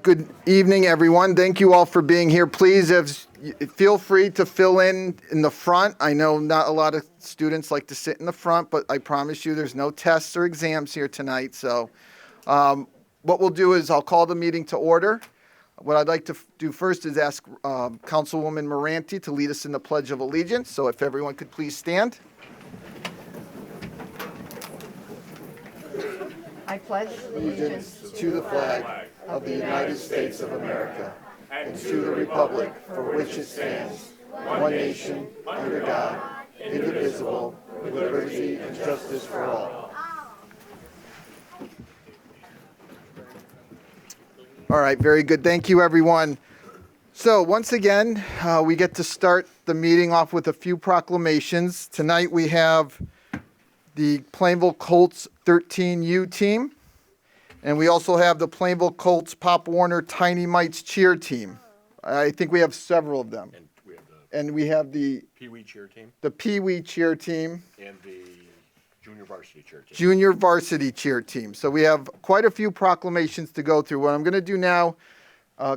Good evening, everyone. Thank you all for being here. Please, feel free to fill in the front. I know not a lot of students like to sit in the front, but I promise you there's no tests or exams here tonight. So what we'll do is I'll call the meeting to order. What I'd like to do first is ask Councilwoman Moranti to lead us in the Pledge of Allegiance. So if everyone could please stand. I pledge allegiance to the flag of the United States of America and to the republic for which it stands, one nation, under God, indivisible, with liberty and justice for all. All right, very good. Thank you, everyone. So once again, we get to start the meeting off with a few proclamations. Tonight we have the Plainville Colts 13U team. And we also have the Plainville Colts Pop Warner Tiny Mites cheer team. I think we have several of them. And we have the Pee Wee cheer team. The Pee Wee cheer team. And the junior varsity cheer team. Junior varsity cheer team. So we have quite a few proclamations to go through. What I'm going to do now,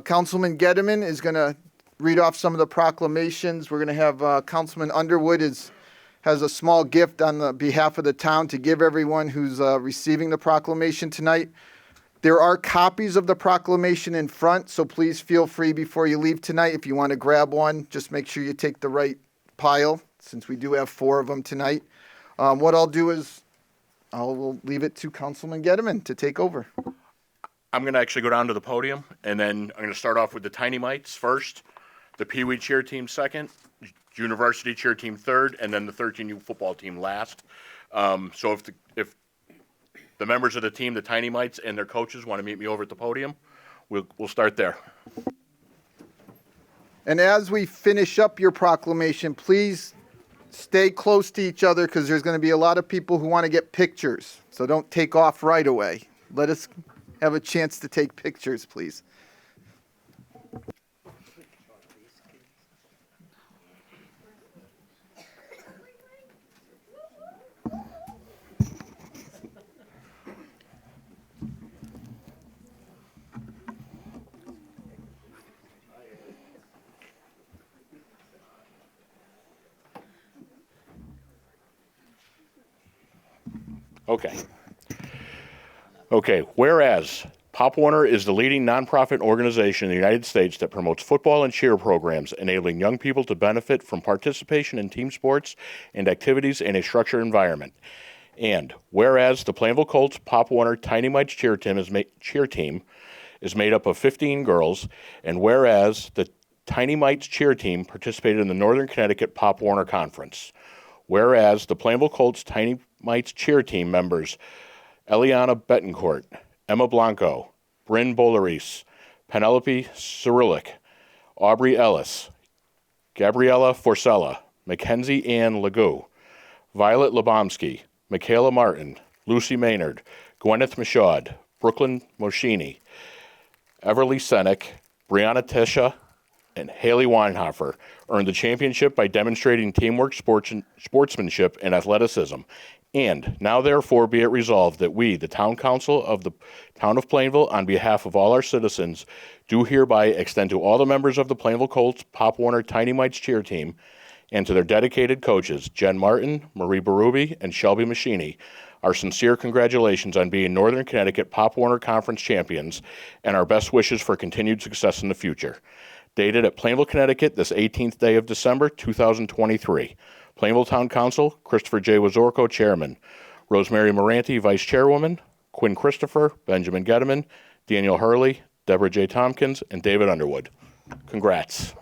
Councilman Gedeman is going to read off some of the proclamations. We're going to have Councilman Underwood has a small gift on the behalf of the town to give everyone who's receiving the proclamation tonight. There are copies of the proclamation in front, so please feel free before you leave tonight. If you want to grab one, just make sure you take the right pile, since we do have 4 of them tonight. What I'll do is we'll leave it to Councilman Gedeman to take over. I'm going to actually go down to the podium, and then I'm going to start off with the Tiny Mites first, the Pee Wee cheer team second, junior varsity cheer team third, and then the 13U football team last. So if the members of the team, the Tiny Mites, and their coaches want to meet me over at the podium, we'll start there. And as we finish up your proclamation, please stay close to each other because there's going to be a lot of people who want to get pictures. So don't take off right away. Let us have a chance to take pictures, please. Okay, whereas Pop Warner is the leading nonprofit organization in the United States that promotes football and cheer programs, enabling young people to benefit from participation in team sports and activities in a structured environment. And whereas the Plainville Colts Pop Warner Tiny Mites cheer team is made up of 15 girls, and whereas the Tiny Mites cheer team participated in the Northern Connecticut Pop Warner Conference. Whereas the Plainville Colts Tiny Mites cheer team members Eliana Betancourt, Emma Blanco, Bryn Bolaris, Penelope Cyrillic, Aubrey Ellis, Gabriella Forcella, Mackenzie Ann Legault, Violet Lebomsky, Michaela Martin, Lucy Maynard, Gwyneth Michaud, Brooklyn Moschini, Everly Senek, Brianna Tesha, and Haley Weinhofer earned the championship by demonstrating teamwork, sportsmanship, and athleticism. And now, therefore, be it resolved that we, the Town Council of the Town of Plainville, on behalf of all our citizens, do hereby extend to all the members of the Plainville Colts Pop Warner Tiny Mites cheer team and to their dedicated coaches, Jen Martin, Marie Berube, and Shelby Machini, our sincere congratulations on being Northern Connecticut Pop Warner Conference champions and our best wishes for continued success in the future. Dated at Plainville, Connecticut, this 18th day of December, 2023. Plainville Town Council, Christopher J. Wazorko, Chairman. Rosemary Moranti, Vice Chairwoman. Quinn Christopher, Benjamin Gedeman, Daniel Hurley, Deborah J. Tompkins, and David Underwood. Congrats.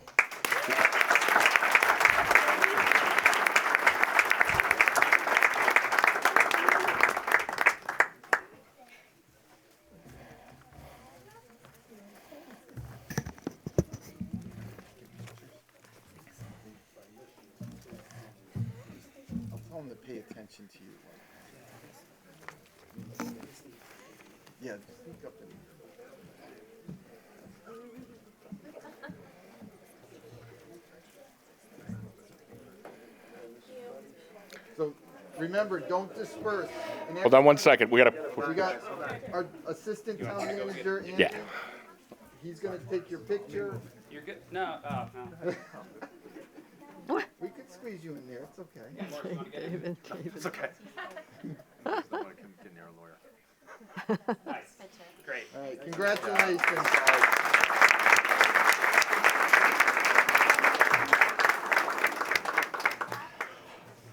To pay attention to you. Yeah, speak up. So remember, don't disperse. Hold on one second. We got our assistant town manager. Yeah. He's going to take your picture. You're good. No, no. We could squeeze you in there. It's okay. It's okay. Nice. Great. All right. Congratulations.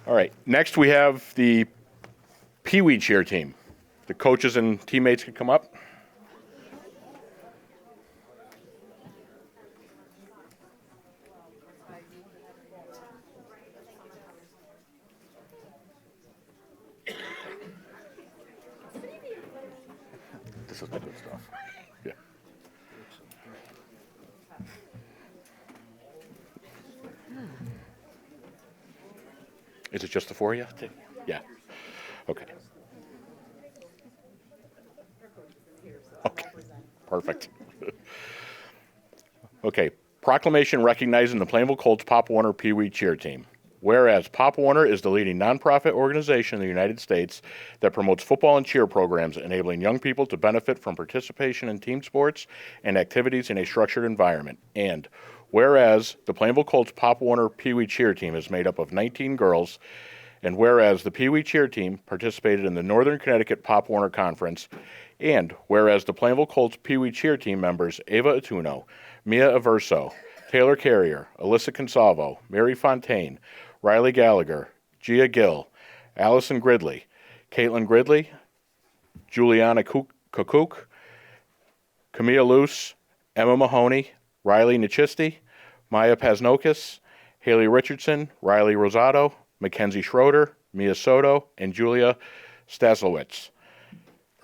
All right, next we have the Pee Wee cheer team. The coaches and teammates can come up. This is the good stuff. Yeah. Is it just the four of you? Yeah. Okay. Okay. Perfect. Okay. Proclamation recognizing the Plainville Colts Pop Warner Pee Wee cheer team. Whereas Pop Warner is the leading nonprofit organization in the United States that promotes football and cheer programs, enabling young people to benefit from participation in team sports and activities in a structured environment. And whereas the Plainville Colts Pop Warner Pee Wee cheer team is made up of 19 girls, and whereas the Pee Wee cheer team participated in the Northern Connecticut Pop Warner Conference, and whereas the Plainville Colts Pee Wee cheer team members Ava Atuno, Mia Averso, Taylor Carrier, Alyssa Consalvo, Mary Fontaine, Riley Gallagher, Gia Gill, Allison Gridley, Caitlin Gridley, Juliana Kukuk, Camilla Luce, Emma Mahoney, Riley Nichisti, Maya Paznokis, Haley Richardson, Riley Rosado, Mackenzie Schroeder, Mia Soto, and Julia Staslowitz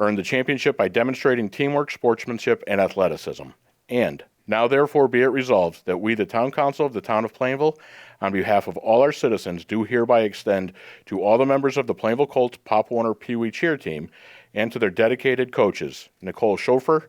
earned the championship by demonstrating teamwork, sportsmanship, and athleticism. And now therefore be it resolved that we, the Town Council of the Town of Plainville, on behalf of all our citizens, do hereby extend to all the members of the Plainville Colts Pop Warner Pee Wee cheer team and to their dedicated coaches, Nicole Schofer,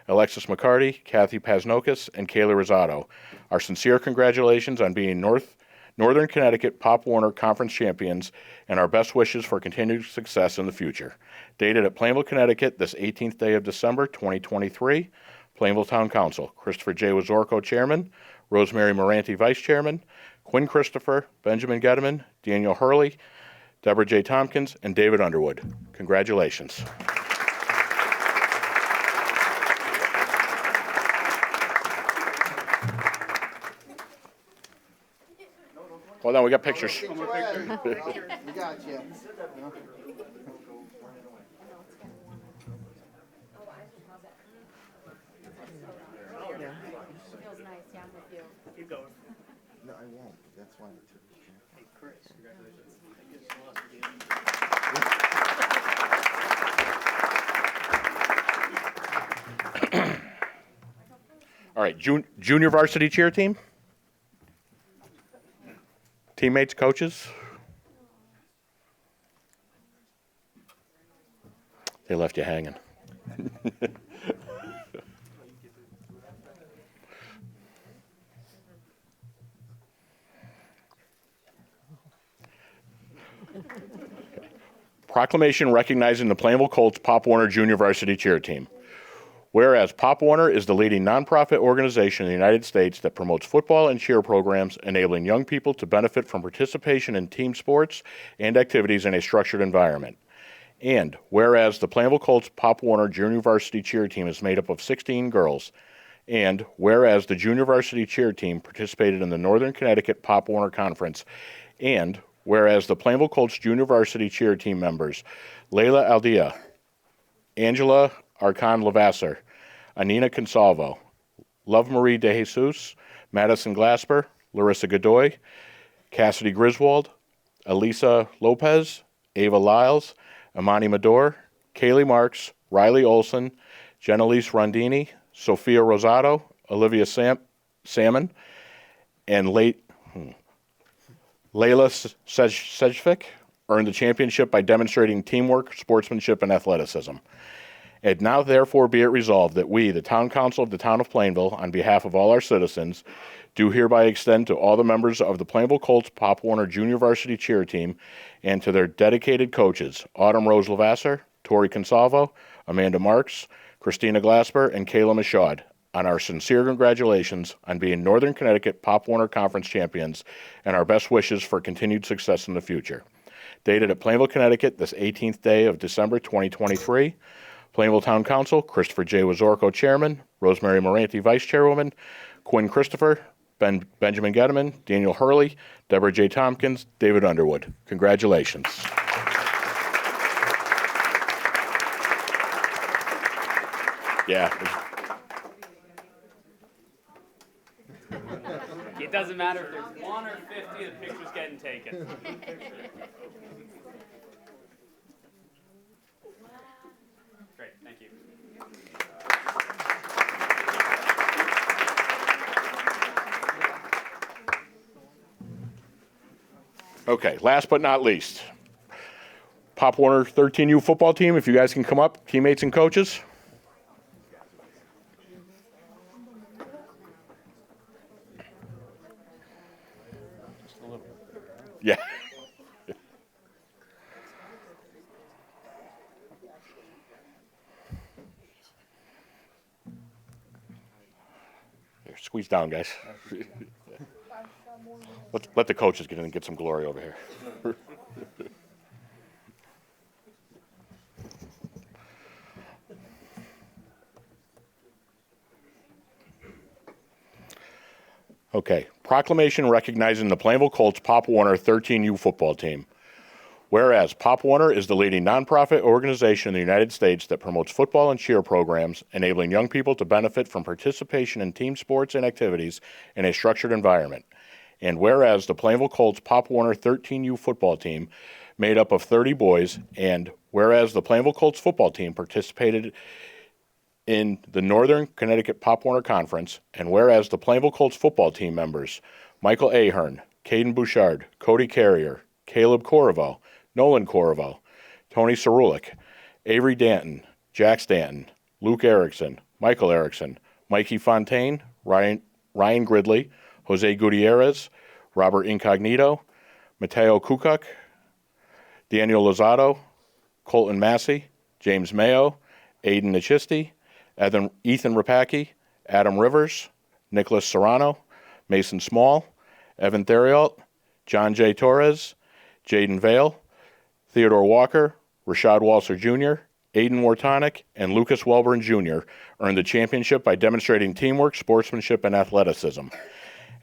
Alexis McCarty, Kathy Paznokis, and Kayla Rosado, our sincere congratulations on being Northern Connecticut Pop Warner Conference champions, and our best wishes for continued success in the future. Dated at Plainville, Connecticut, this 18th day of December, 2023, Plainville Town Council, Christopher J. Wazorko, Chairman, Rosemary Moranti, Vice Chairman, Quinn Christopher, Benjamin Getteman, Daniel Hurley, Deborah J. Tompkins, and David Underwood. Congratulations. Hold on, we got pictures. We got you. Feels nice, yeah, I'm with you. Keep going. No, I won't. That's why I took the picture. Hey, Chris, congratulations. All right, junior varsity cheer team. Teammates, coaches. They left you hanging. Proclamation recognizing the Plainville Colts Pop Warner Junior Varsity Cheer Team. Whereas Pop Warner is the leading nonprofit organization in the United States that promotes football and cheer programs, enabling young people to benefit from participation in team sports and activities in a structured environment. And whereas the Plainville Colts Pop Warner Junior Varsity Cheer Team is made up of 16 girls, and whereas the Junior Varsity Cheer Team participated in the Northern Connecticut Pop Warner Conference, and whereas the Plainville Colts Junior Varsity Cheer Team members Layla Aldea, Angela Arcon Lavasser, Anina Consalvo, Love Marie De Jesus, Madison Glasper, Larissa Godoy, Cassidy Griswold, Elisa Lopez, Ava Lyles, Amani Mador, Kaylee Marks, Riley Olson, Jenelise Rondini, Sophia Rosado, Olivia Salmon, and Layla Sejvik earned the championship by demonstrating teamwork, sportsmanship, and athleticism. And now therefore be it resolved that we, the Town Council of the Town of Plainville, on behalf of all our citizens, do hereby extend to all the members of the Plainville Colts Pop Warner Junior Varsity Cheer Team and to their dedicated coaches, Autumn Rose Lavasser, Tori Consalvo, Amanda Marks, Christina Glasper, and Kayla Michaud, on our sincere congratulations on being Northern Connecticut Pop Warner Conference champions and our best wishes for continued success in the future. Dated at Plainville, Connecticut, this 18th day of December 2023. Plainville Town Council, Christopher J. Wazorko, Chairman, Rosemary Moranti, Vice Chairwoman, Quinn Christopher, Benjamin Getteman, Daniel Hurley, Deborah J. Tompkins, David Underwood. Congratulations. Yeah. It doesn't matter if there's 1 or 50, the picture's getting taken. Great, thank you. Okay, last but not least, Pop Warner 13U football team, if you guys can come up, teammates and coaches. Yeah. Here, squeeze down, guys. Let the coaches get in and get some glory over here. Okay, proclamation recognizing the Plainville Colts Pop Warner 13U football team. Whereas Pop Warner is the leading nonprofit organization in the United States that promotes football and cheer programs, enabling young people to benefit from participation in team sports and activities in a structured environment. And whereas the Plainville Colts Pop Warner 13U football team, made up of 30 boys, and whereas the Plainville Colts football team participated in the Northern Connecticut Pop Warner Conference, and whereas the Plainville Colts football team members, Michael Ahern, Caden Bouchard, Cody Carrier, Caleb Corriveau, Nolan Corriveau, Tony Cerulik, Avery Danton, Jack Stanton, Luke Erickson, Michael Erickson, Mikey Fontaine, Ryan Gridley, Jose Gutierrez, Robert Incognito, Mateo Kukuk, Daniel Lozado, Colton Massey, James Mayo, Aiden Nichisti, Ethan Rapacki, Adam Rivers, Nicholas Serrano, Mason Small, Evan Theriault, John J. Torres, Jaden Vale, Theodore Walker, Rashad Walser Jr., Aiden Wartonic, and Lucas Welburn Jr. earned the championship by demonstrating teamwork, sportsmanship, and athleticism.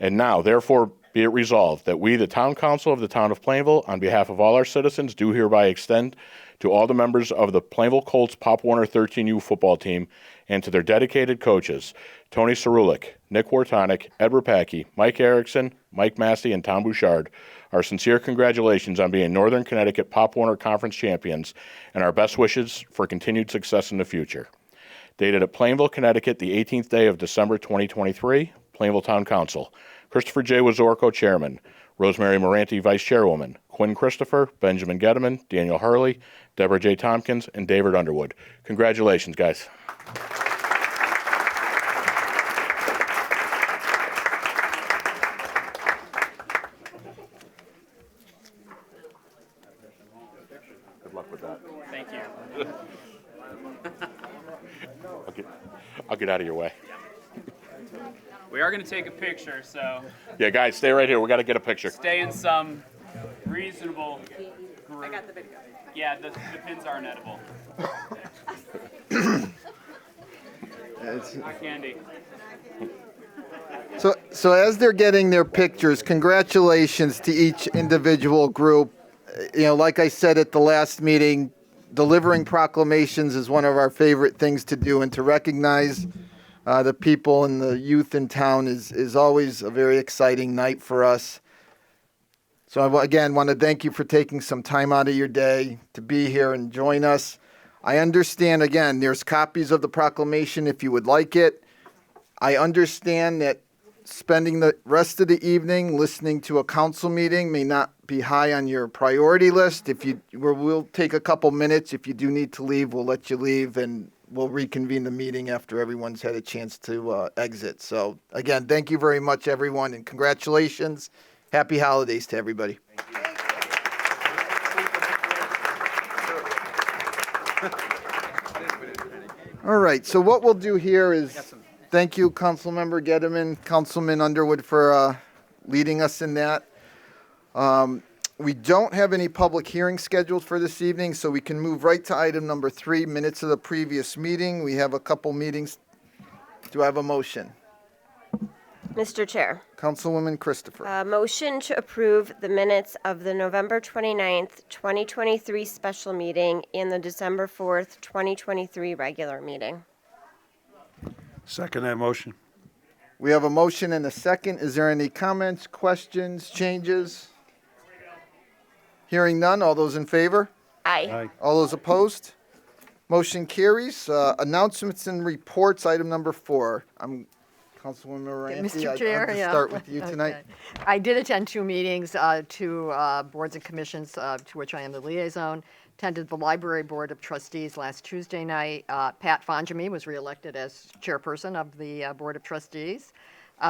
And now, therefore, be it resolved that we, the Town Council of the Town of Plainville, on behalf of all our citizens, do hereby extend to all the members of the Plainville Colts Pop Warner 13U football team and to their dedicated coaches, Tony Cerulik, Nick Wartonic, Ed Rapacki, Mike Erickson, Mike Massey, and Tom Bouchard, our sincere congratulations on being Northern Connecticut Pop Warner Conference champions and our best wishes for continued success in the future. Dated at Plainville, Connecticut, the 18th day of December 2023, Plainville Town Council. Christopher J. Wazorko, Chairman. Rosemary Moranti, Vice Chairwoman. Quinn Christopher, Benjamin Getteman, Daniel Hurley, Deborah J. Tompkins, and David Underwood. Congratulations, guys. Good luck with that. Thank you. I'll get out of your way. We are going to take a picture, so Yeah, guys, stay right here. We got to get a picture. stay in some reasonable group. I got the video. Yeah, the pins aren't edible. Not candy. So as they're getting their pictures, congratulations to each individual group. You know, like I said at the last meeting, delivering proclamations is one of our favorite things to do, and to recognize the people and the youth in town is always a very exciting night for us. So I, again, want to thank you for taking some time out of your day to be here and join us. I understand, again, there's copies of the proclamation if you would like it. I understand that spending the rest of the evening listening to a council meeting may not be high on your priority list. We'll take a couple minutes. If you do need to leave, we'll let you leave, and we'll reconvene the meeting after everyone's had a chance to exit. So again, thank you very much, everyone, and congratulations. Happy holidays to everybody. All right, so what we'll do here is Thank you, Councilmember Gettleman, Councilman Underwood for leading us in that. We don't have any public hearings scheduled for this evening, so we can move right to item number 3, minutes of the previous meeting. We have a couple meetings. Do I have a motion? Mr. Chair, Councilwoman Christopher. motion to approve the minutes of the November 29th, 2023 special meeting and the December 4th, 2023 regular meeting. Second that motion. We have a motion and a second. Is there any comments, questions, changes? Hearing none. All those in favor? Aye. Aye. All those opposed? Motion carries. Announcements and reports, item number 4. Councilwoman Moranti. Mr. Chair, I'll just yeah. start with you tonight. Okay. I did attend 2 meetings, two boards and commissions, to which I am the liaison. Attended the Library Board of Trustees last Tuesday night. Pat Fonjami was reelected as chairperson of the Board of Trustees.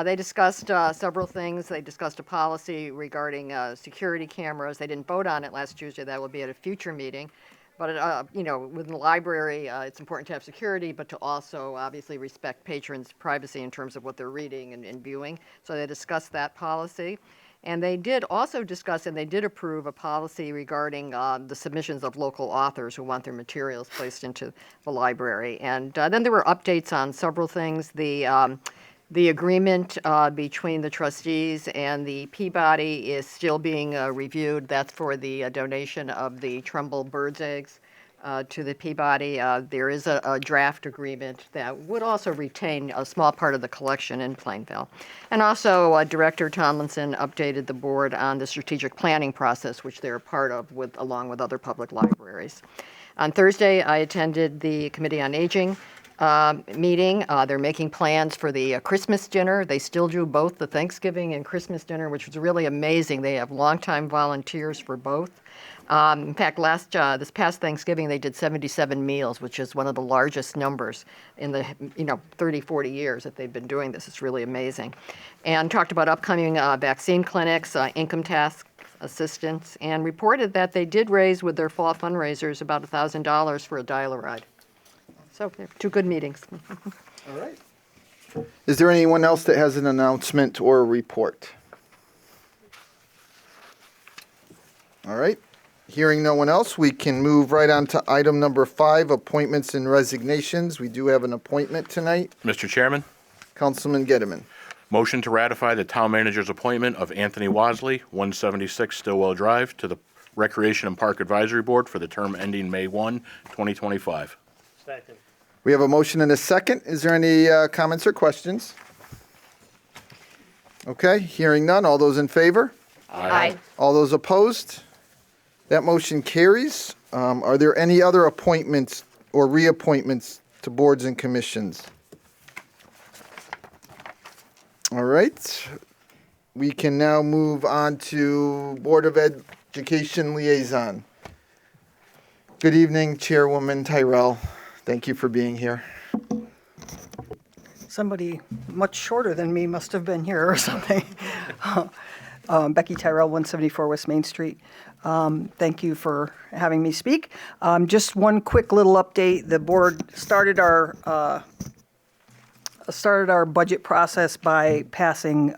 They discussed several things. They discussed a policy regarding security cameras. They didn't vote on it last Tuesday. That will be at a future meeting. But, within the library, it's important to have security, but to also obviously respect patrons' privacy in terms of what they're reading and viewing. So they discussed that policy. And they did also discuss, and they did approve, a policy regarding the submissions of local authors who want their materials placed into the library. And then there were updates on several things. The agreement between the trustees and the Peabody is still being reviewed. That's for the donation of the Trumbull bird's eggs to the Peabody. There is a draft agreement that would also retain a small part of the collection in Plainville. And also, Director Tomlinson updated the board on the strategic planning process, which they're a part of along with other public libraries. On Thursday, I attended the Committee on Aging meeting. They're making plans for the Christmas dinner. They still do both the Thanksgiving and Christmas dinner, which was really amazing. They have longtime volunteers for both. In fact, this past Thanksgiving, they did 77 meals, which is one of the largest numbers in the 30, 40 years that they've been doing this. It's really amazing. And talked about upcoming vaccine clinics, income tax assistance, and reported that they did raise with their fall fundraisers about $1,000 for a dial-a-ride. So, 2 good meetings. All right. Is there anyone else that has an announcement or a report? All right. Hearing no one else, we can move right on to item number 5, appointments and resignations. We do have an appointment tonight. Mr. Chairman, Councilman Gettleman. motion to ratify the town manager's appointment of Anthony Wasley, 176 Stillwell Drive, to the Recreation and Park Advisory Board for the term ending May 1, 2025. Second. We have a motion and a second. Is there any comments or questions? Okay, hearing none. All those in favor? Aye. All those opposed? That motion carries. Are there any other appointments or reappointments to boards and commissions? All right. We can now move on to Board of Education Liaison. Good evening, Chairwoman Tyrell. Thank you for being here. Somebody much shorter than me must have been here or something. Becky Tyrell, 174 West Main Street. Thank you for having me speak. Just one quick little update. The board started our budget process by passing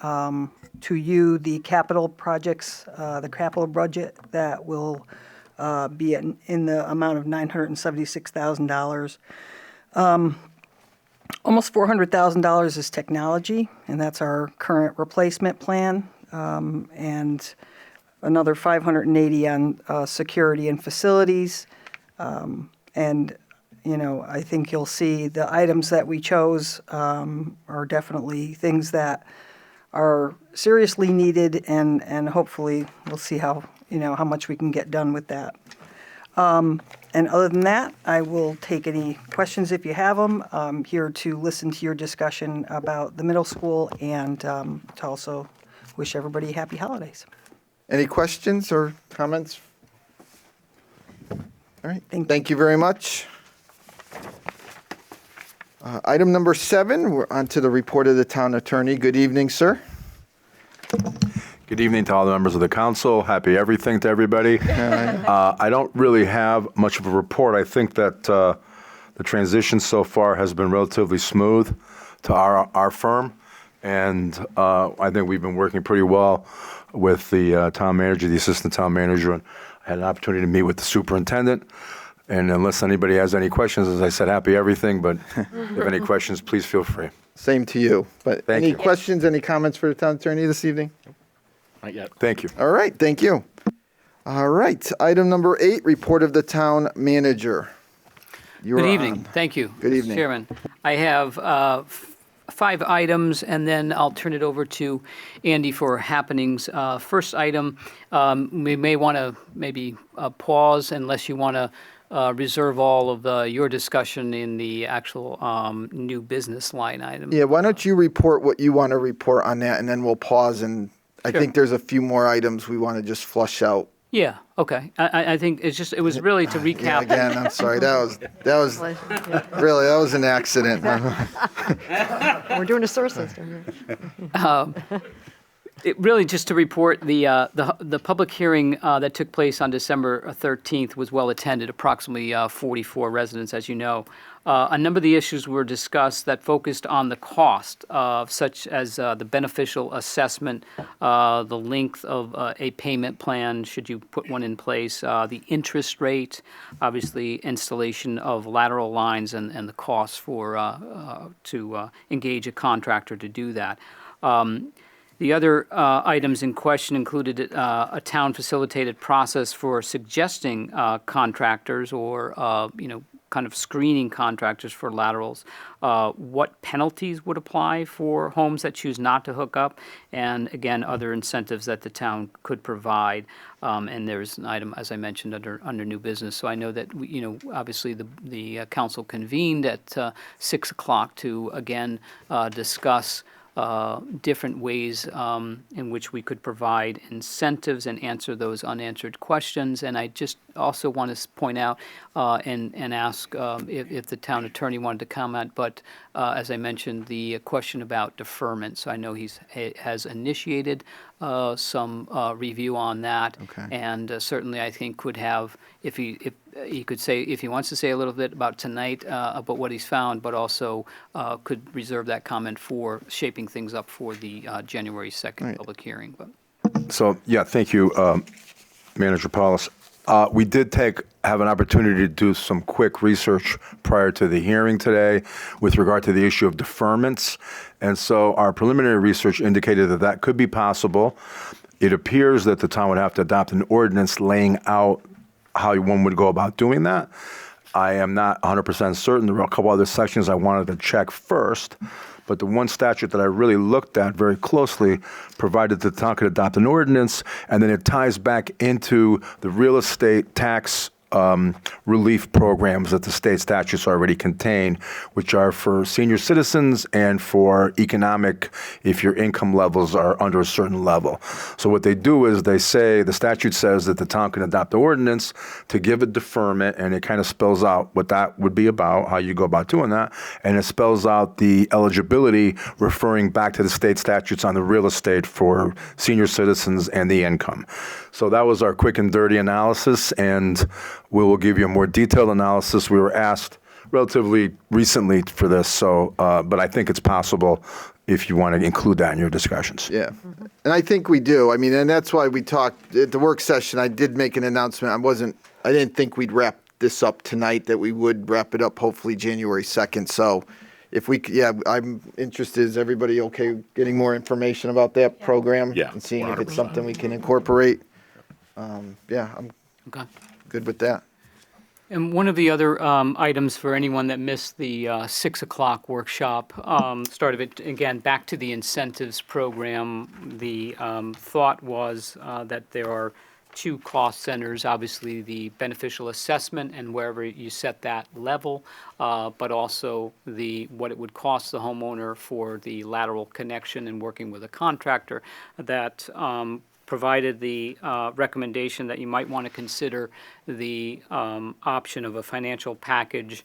to you the capital projects, the capital budget that will be in the amount of $976,000. Almost $400,000 is technology, and that's our current replacement plan, and another $580 on security and facilities. And, I think you'll see the items that we chose are definitely things that are seriously needed, and hopefully we'll see how much we can get done with that. And other than that, I will take any questions if you have them. I'm here to listen to your discussion about the middle school and to also wish everybody happy holidays. Any questions or comments? All right, Thank you. thank you very much. Item number 7, we're on to the report of the town attorney. Good evening, sir. Good evening to all the members of the council. Happy everything to everybody. I don't really have much of a report. I think that the transition so far has been relatively smooth. to our firm. And I think we've been working pretty well with the town manager, the assistant town manager, and I had an opportunity to meet with the superintendent. And unless anybody has any questions, as I said, happy everything, but if you have any questions, please feel free. Same to you. But Thank any you. questions, any comments for the town attorney this evening? Not yet. Thank you. All right, thank you. All right, item number 8, report of the town manager. You Good are evening. on. Thank you. Good Mr. evening. Chairman. I have 5 items, and then I'll turn it over to Andy for happenings. First item, we may want to maybe pause unless you want to reserve all of your discussion in the actual new business line item. Yeah, why don't you report what you want to report on that, and then we'll pause, and I Sure. think there's a few more items we want to just flush out. Yeah, okay. I think it was really to Yeah, recap. again, I'm sorry, that was really, that was an accident. We're doing a sewer system. Yeah. Really, just to report, the public hearing that took place on December 13th was well attended, approximately 44 residents, as you know. A number of the issues were discussed that focused on the cost, such as the beneficial assessment, the length of a payment plan, should you put one in place, the interest rate, obviously installation of lateral lines, and the costs for to engage a contractor to do that. The other items in question included a town-facilitated process for suggesting contractors or, kind of screening contractors for laterals, what penalties would apply for homes that choose not to hook up, and again, other incentives that the town could provide. And there's an item, as I mentioned, under new business. So I know that, obviously the council convened at 6 o'clock to, again, discuss different ways in which we could provide incentives and answer those unanswered questions. And I just also want to point out and ask if the town attorney wanted to comment, but as I mentioned, the question about deferment. So I know he has initiated some review on that. Okay. And certainly I think could have, if he could say, if he wants to say a little bit about tonight, about what he's found, but also could reserve that comment for shaping things up for the January 2nd Right. public hearing. But So, yeah, thank you, Manager Paulus. We did have an opportunity to do some quick research prior to the hearing today with regard to the issue of deferments. And so our preliminary research indicated that that could be possible. It appears that the town would have to adopt an ordinance laying out how one would go about doing that. I am not 100% certain. There were a couple other sections I wanted to check first. But the one statute that I really looked at very closely provided that the town could adopt an ordinance, and then it ties back into the real estate tax relief programs that the state statutes already contain, which are for senior citizens and for economic, if your income levels are under a certain level. So what they do is they say, the statute says that the town can adopt the ordinance to give a deferment, and it kind of spells out what that would be about, how you go about doing that, and it spells out the eligibility referring back to the state statutes on the real estate for senior citizens and the income. So that was our quick and dirty analysis, and we will give you a more detailed analysis. We were asked relatively recently for this, so but I think it's possible if you want to include that in your discussions. Yeah, and I think we do. I mean, and that's why we talked at the work session. I did make an announcement. I didn't think we'd wrap this up tonight, that we would wrap it up hopefully January 2nd. So if we, I'm interested. Is everybody okay getting more information about that program? Yeah, And seeing if it's 100%. something we can incorporate? I'm okay. good with that. And one of the other items for anyone that missed the 6 o'clock workshop, started it again back to the incentives program. The thought was that there are 2 cost centers, obviously the beneficial assessment and wherever you set that level, but also what it would cost the homeowner for the lateral connection and working with a contractor that provided the recommendation that you might want to consider the option of a financial package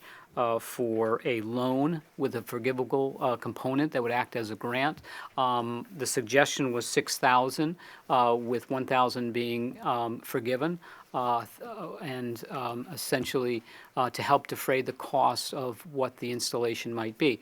for a loan with a forgivable component that would act as a grant. The suggestion was $6,000, with $1,000 being forgiven, and essentially to help defray the cost of what the installation might be.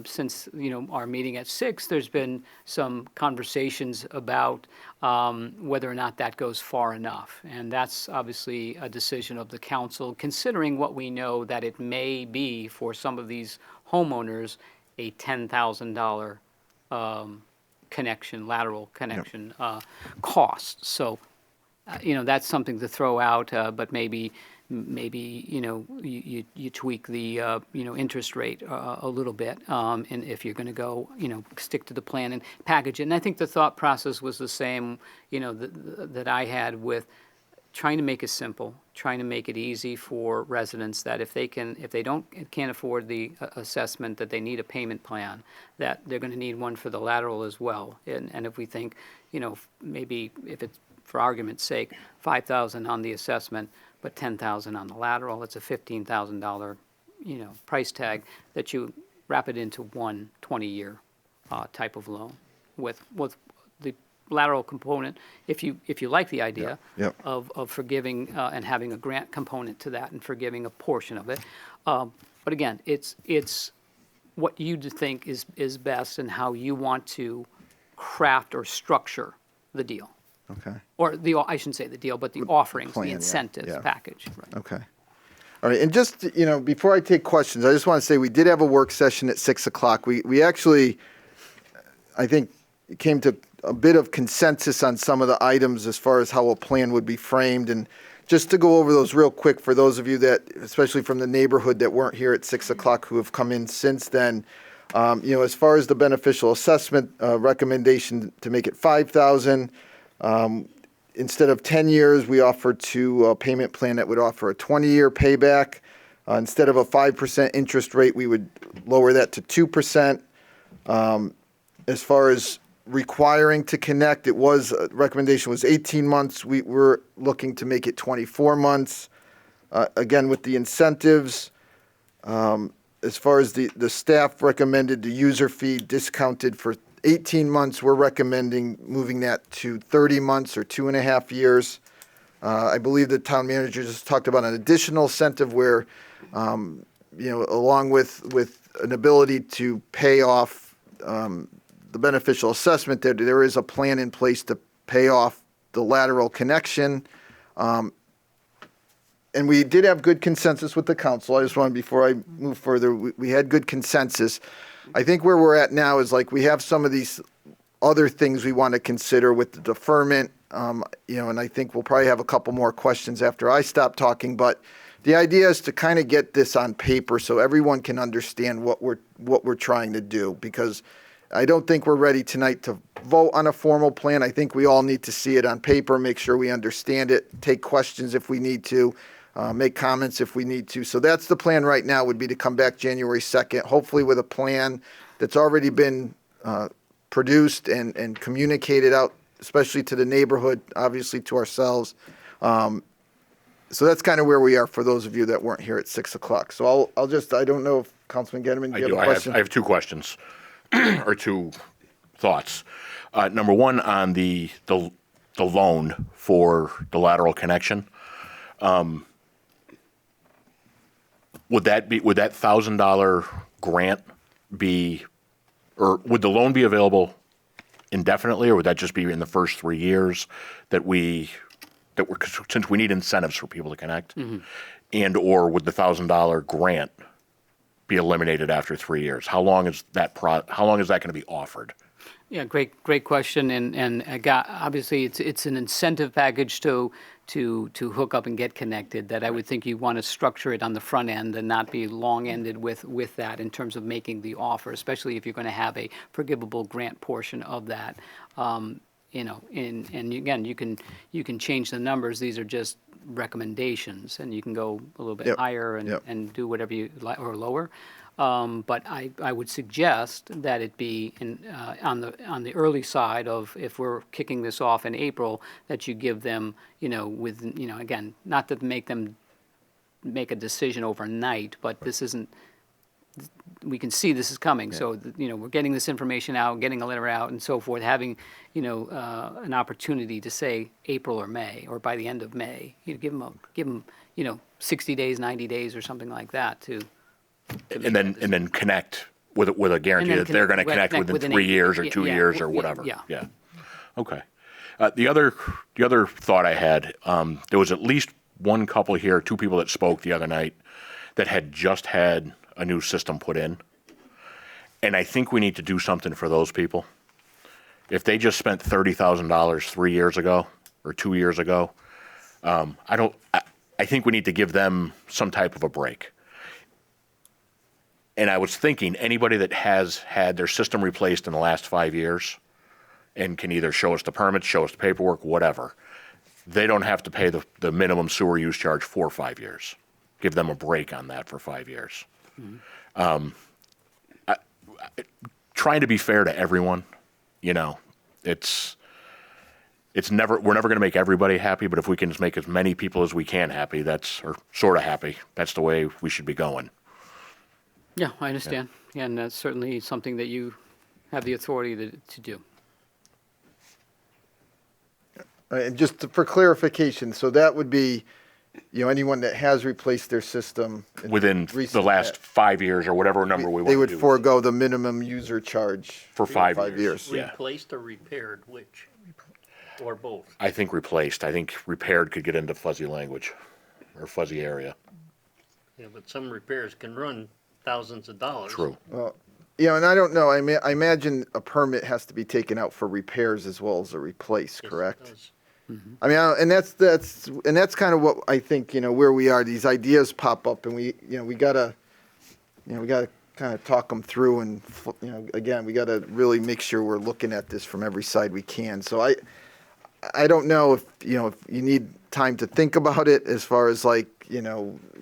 since, our meeting at 6, there's been some conversations about whether or not that goes far enough. And that's obviously a decision of the council, considering what we know that it may be for some of these homeowners, a $10,000 connection, lateral connection cost. So, that's something to throw out, but maybe you tweak the interest rate a little bit, and if you're going to go stick to the plan and package it. And I think the thought process was the same that I had with trying to make it simple, trying to make it easy for residents that if they can't afford the assessment, that they need a payment plan, that they're going to need one for the lateral as well. And if we think maybe if it's, for argument's sake, $5,000 on the assessment, but $10,000 on the lateral, it's a $15,000, price tag that you wrap it into one 20-year type of loan with the lateral component, if you like the idea of forgiving and having a grant component to that and forgiving a portion of it. But again, it's what you think is best and how you want to craft or structure the deal. Okay. Or I shouldn't say the deal, but the offerings, plan, the yeah, incentives yeah. package. Right. Okay. All right. And just, before I take questions, I just want to say we did have a work session at 6 o'clock. We actually, I think, came to a bit of consensus on some of the items as far as how a plan would be framed. And just to go over those real quick for those of you that, especially from the neighborhood that weren't here at 6 o'clock who have come in since then, as far as the beneficial assessment recommendation to make it 5,000, instead of 10 years, we offered to a payment plan that would offer a 20-year payback. Instead of a 5% interest rate, we would lower that to 2%. As far as requiring to connect, recommendation was 18 months. We were looking to make it 24 months. Again, with the incentives, as far as the staff recommended the user fee discounted for 18 months, we're recommending moving that to 30 months or 2.5 years. I believe the town manager just talked about an additional incentive where, along with an ability to pay off the beneficial assessment, there is a plan in place to pay off the lateral connection. And we did have good consensus with the council. I just want, before I move further, we had good consensus. I think where we're at now is we have some of these other things we want to consider with the deferment, and I think we'll probably have a couple more questions after I stop talking, but the idea is to kind of get this on paper so everyone can understand what we're trying to do, because I don't think we're ready tonight to vote on a formal plan. I think we all need to see it on paper, make sure we understand it, take questions if we need to, make comments if we need to. So that's the plan right now, would be to come back January 2nd, hopefully with a plan that's already been produced and communicated out, especially to the neighborhood, obviously to ourselves. So that's kind of where we are for those of you that weren't here at 6 o'clock. So I don't know if Councilman Getterman, do you have a question? I have two questions or two thoughts. Number one, on the loan for the lateral connection. Would that $1,000 grant be, or would the loan be available indefinitely, or would that just be in the first 3 years since we need incentives for people to connect, and or would the $1,000 grant be eliminated after 3 years? How long is that going to be offered? Yeah, great question, and obviously it's an incentive package to hook up and get connected that I would think you want to structure it on the front end and not be long-ended with that in terms of making the offer, especially if you're going to have a forgivable grant portion of that. And again, you can change the numbers. These are just recommendations, and you can go a little bit higher and do whatever you like, or lower. But I would suggest that it be on the early side of, if we're kicking this off in April, that you give them, again, not to make them make a decision overnight, but this isn't. We can see this is coming, so we're getting this information out, getting a letter out, and so forth. Having an opportunity to say April or May, or by the end of May, give them 60 days, 90 days, or something like that to. And then connect with a guarantee And that then they're going to connect connect within within 3 8 years or yeah, 2 yeah, years or yeah, whatever. yeah. Yeah. Okay. The other thought I had, there was at least one couple here, 2 people that spoke the other night that had just had a new system put in. And I think we need to do something for those people. If they just spent $30,000 3 years ago or 2 years ago, I think we need to give them some type of a break. And I was thinking, anybody that has had their system replaced in the last 5 years and can either show us the permits, show us the paperwork, whatever, they don't have to pay the minimum sewer use charge for 5 years. Give them a break on that for 5 years. Trying to be fair to everyone, you know, we're never going to make everybody happy, but if we can just make as many people as we can happy, or sort of happy, that's the way we should be going. Yeah, I understand. Yeah, and that's certainly something that you have the authority to do. And just for clarification, so that would be, anyone that has replaced their system Within the recent- last 5 years or whatever number we want they to would do. forego the minimum user charge For 5 years. years. Yeah. Replaced or repaired, which? Or both? I think replaced. I think repaired could get into fuzzy language or fuzzy area. Yeah, but some repairs can run thousands of dollars. True. Well, and I don't know. I imagine a permit has to be taken out for repairs as well as a replace, Yes, it correct? does. I mean, and that's kind of what I think. Where we are, these ideas pop up, and we gotta kind of talk them through, and again, we gotta really make sure we're looking at this from every side we can. So I don't know if you need time to think about it as far as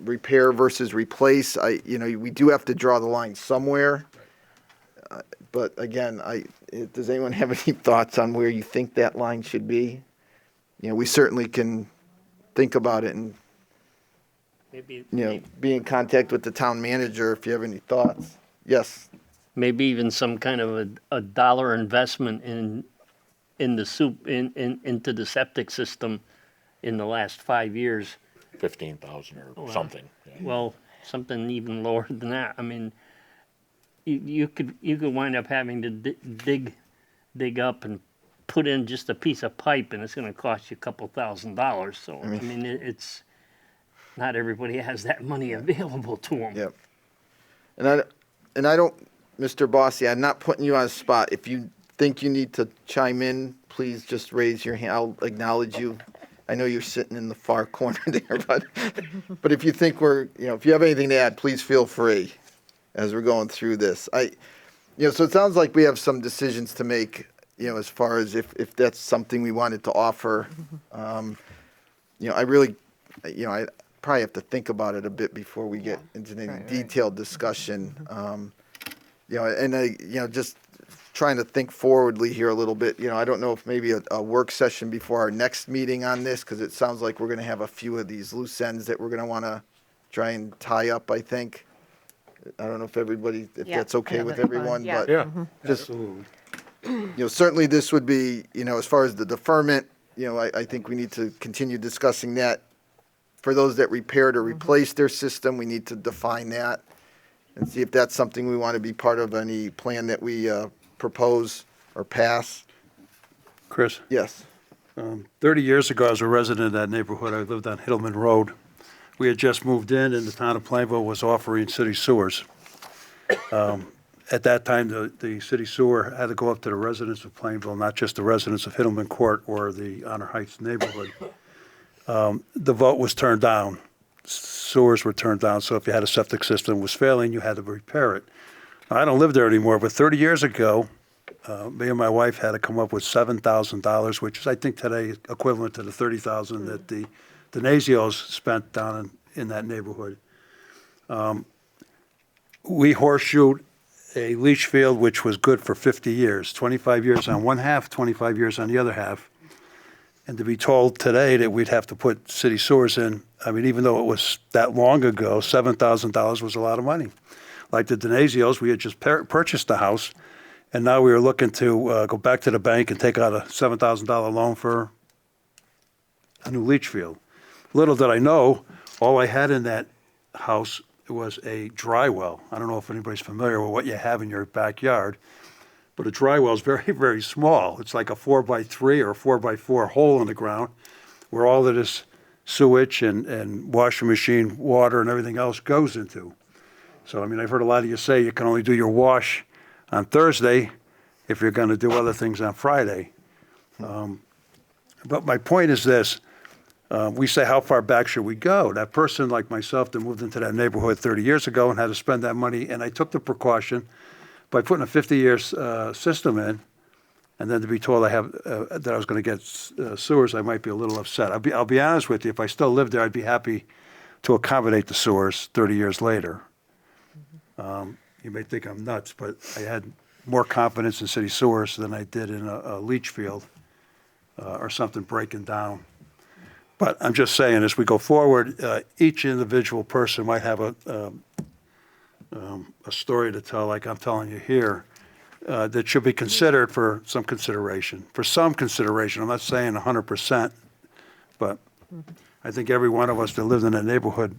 repair versus replace. We do have to draw the line somewhere. But again, does anyone have any thoughts on where you think that line should be? We certainly can think about it and, Maybe, be in contact with the town manager if you have any thoughts. Yes. maybe even some kind of a dollar investment in the into the septic system in the last 5 years. 15,000 or Wow. something. Yeah. Well, something even lower than that. I mean, you could wind up having to dig up and put in just a piece of pipe, and it's going to cost you a couple $1,000s. So I mean, it's not everybody has that money available to them. Yep. And I don't, Mr. Bossy, I'm not putting you on the spot. If you think you need to chime in, please just raise your hand. I'll acknowledge you. I know you're sitting in the far corner there, but if you think if you have anything to add, please feel free as we're going through this. So it sounds like we have some decisions to make, as far as if that's something we wanted to offer. I really, I probably have to think about it a bit before we get into any detailed discussion. Just trying to think forwardly here a little bit. I don't know if maybe a work session before our next meeting on this, because it sounds like we're going to have a few of these loose ends that we're going to want to try and tie up, I think. I don't know if Yeah. that's okay Yeah, with that's fine. everyone, Yeah. but Yeah, just, absolutely. certainly this would be, as far as the deferment, I think we need to continue discussing that. For those that repaired or replaced their system, we need to define that and see if that's something we want to be part of any plan that we propose or pass. Chris, Yes. 30 years ago, as a resident of that neighborhood, I lived on Hittleman Road. We had just moved in, and the town of Plainville was offering city sewers. At that time, the city sewer had to go up to the residents of Plainville, not just the residents of Hittleman Court or the Honor Heights neighborhood. The vote was turned down. Sewers were turned down, so if you had a septic system that was failing, you had to repair it. Now, I don't live there anymore, but 30 years ago, me and my wife had to come up with $7,000, which is, I think, today equivalent to the $30,000 that the Nazios spent down in that neighborhood. We horseshoed a leach field which was good for 50 years, 25 years on one half, 25 years on the other half. And to be told today that we'd have to put city sewers in, I mean, even though it was that long ago, $7,000 was a lot of money. Like the Denazios, we had just purchased the house, and now we were looking to go back to the bank and take out a $7,000 loan for a new leach field. Little did I know, all I had in that house was a dry well. I don't know if anybody's familiar with what you have in your backyard, but a dry well is very, very small. It's like a 4x3 or a 4x4 hole in the ground where all of this sewage and washing machine water and everything else goes into. So, I mean, I've heard a lot of you say you can only do your wash on Thursday if you're going to do other things on Friday. But my point is this. We say, how far back should we go? That person like myself that moved into that neighborhood 30 years ago and had to spend that money, and I took the precaution by putting a 50-year system in, and then to be told I have that I was going to get sewers, I might be a little upset. I'll be honest with you. If I still lived there, I'd be happy to accommodate the sewers 30 years later. You may think I'm nuts, but I had more confidence in city sewers than I did in a leach field or something breaking down. But I'm just saying, as we go forward, each individual person might have a story to tell, like I'm telling you here, that should be considered for some consideration. I'm not saying 100%, but I think every one of us that lived in that neighborhood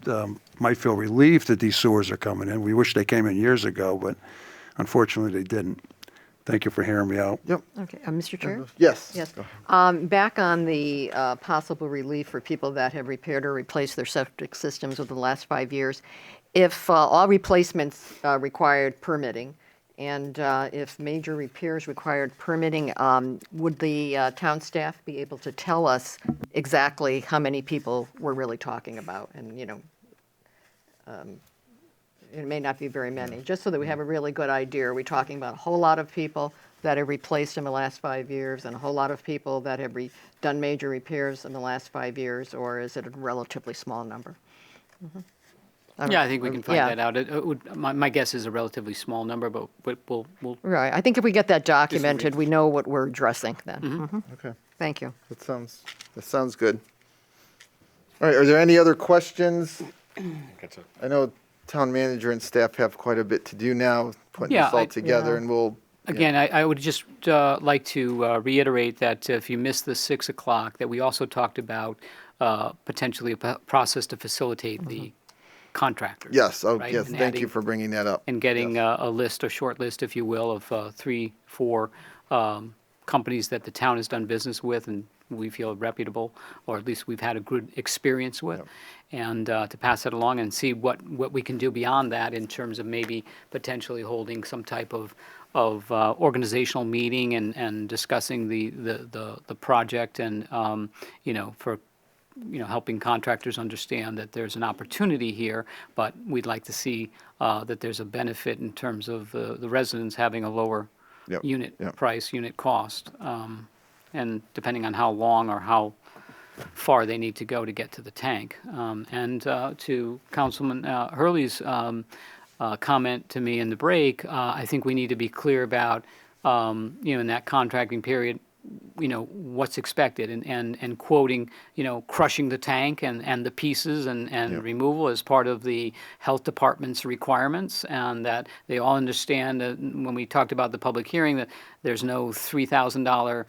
might feel relieved that these sewers are coming in. We wish they came in years ago, but unfortunately they didn't. Thank you for hearing me out. Yep. Okay, Mr. Chair? Yes. Yes. Back on the possible relief for people that have repaired or replaced their septic systems within the last 5 years, if all replacements required permitting, and if major repairs required permitting, would the town staff be able to tell us exactly how many people we're really talking about? And, you know, it may not be very many, just so that we have a really good idea. Are we talking about a whole lot of people that have replaced in the last 5 years and a whole lot of people that have done major repairs in the last 5 years, or is it a relatively small number? Yeah, I think we can find Yeah. that out. My guess is a relatively small number, but we'll Right. I think if we get that documented, we know what we're addressing then. Mhm. Okay. Thank you. That sounds good. All right, are there any other questions? That's it. I know town manager and staff have quite a bit to do now, putting Yeah, this all I- together, Yeah. and we'll, Again, I would just like to reiterate that if you missed the 6 o'clock, that we also talked about potentially a process to facilitate the contractors. yes, oh, right? yes, And thank you adding- for bringing that up. And getting Yes. a list, a short list, if you will, of 3, 4 companies that the town has done business with and we feel reputable, or at least we've had a good experience with. And to pass that along and see what we can do beyond that in terms of maybe potentially holding some type of organizational meeting and discussing the project and, for helping contractors understand that there's an opportunity here, but we'd like to see that there's a benefit in terms of the residents having a lower Yep, unit yep. price, unit cost, and depending on how long or how far they need to go to get to the tank. And to Councilman Hurley's comment to me in the break, I think we need to be clear about, in that contracting period, what's expected and quoting, crushing the tank and the pieces and removal as part of the health department's requirements, and that they all understand that when we talked about the public hearing that there's no $3,000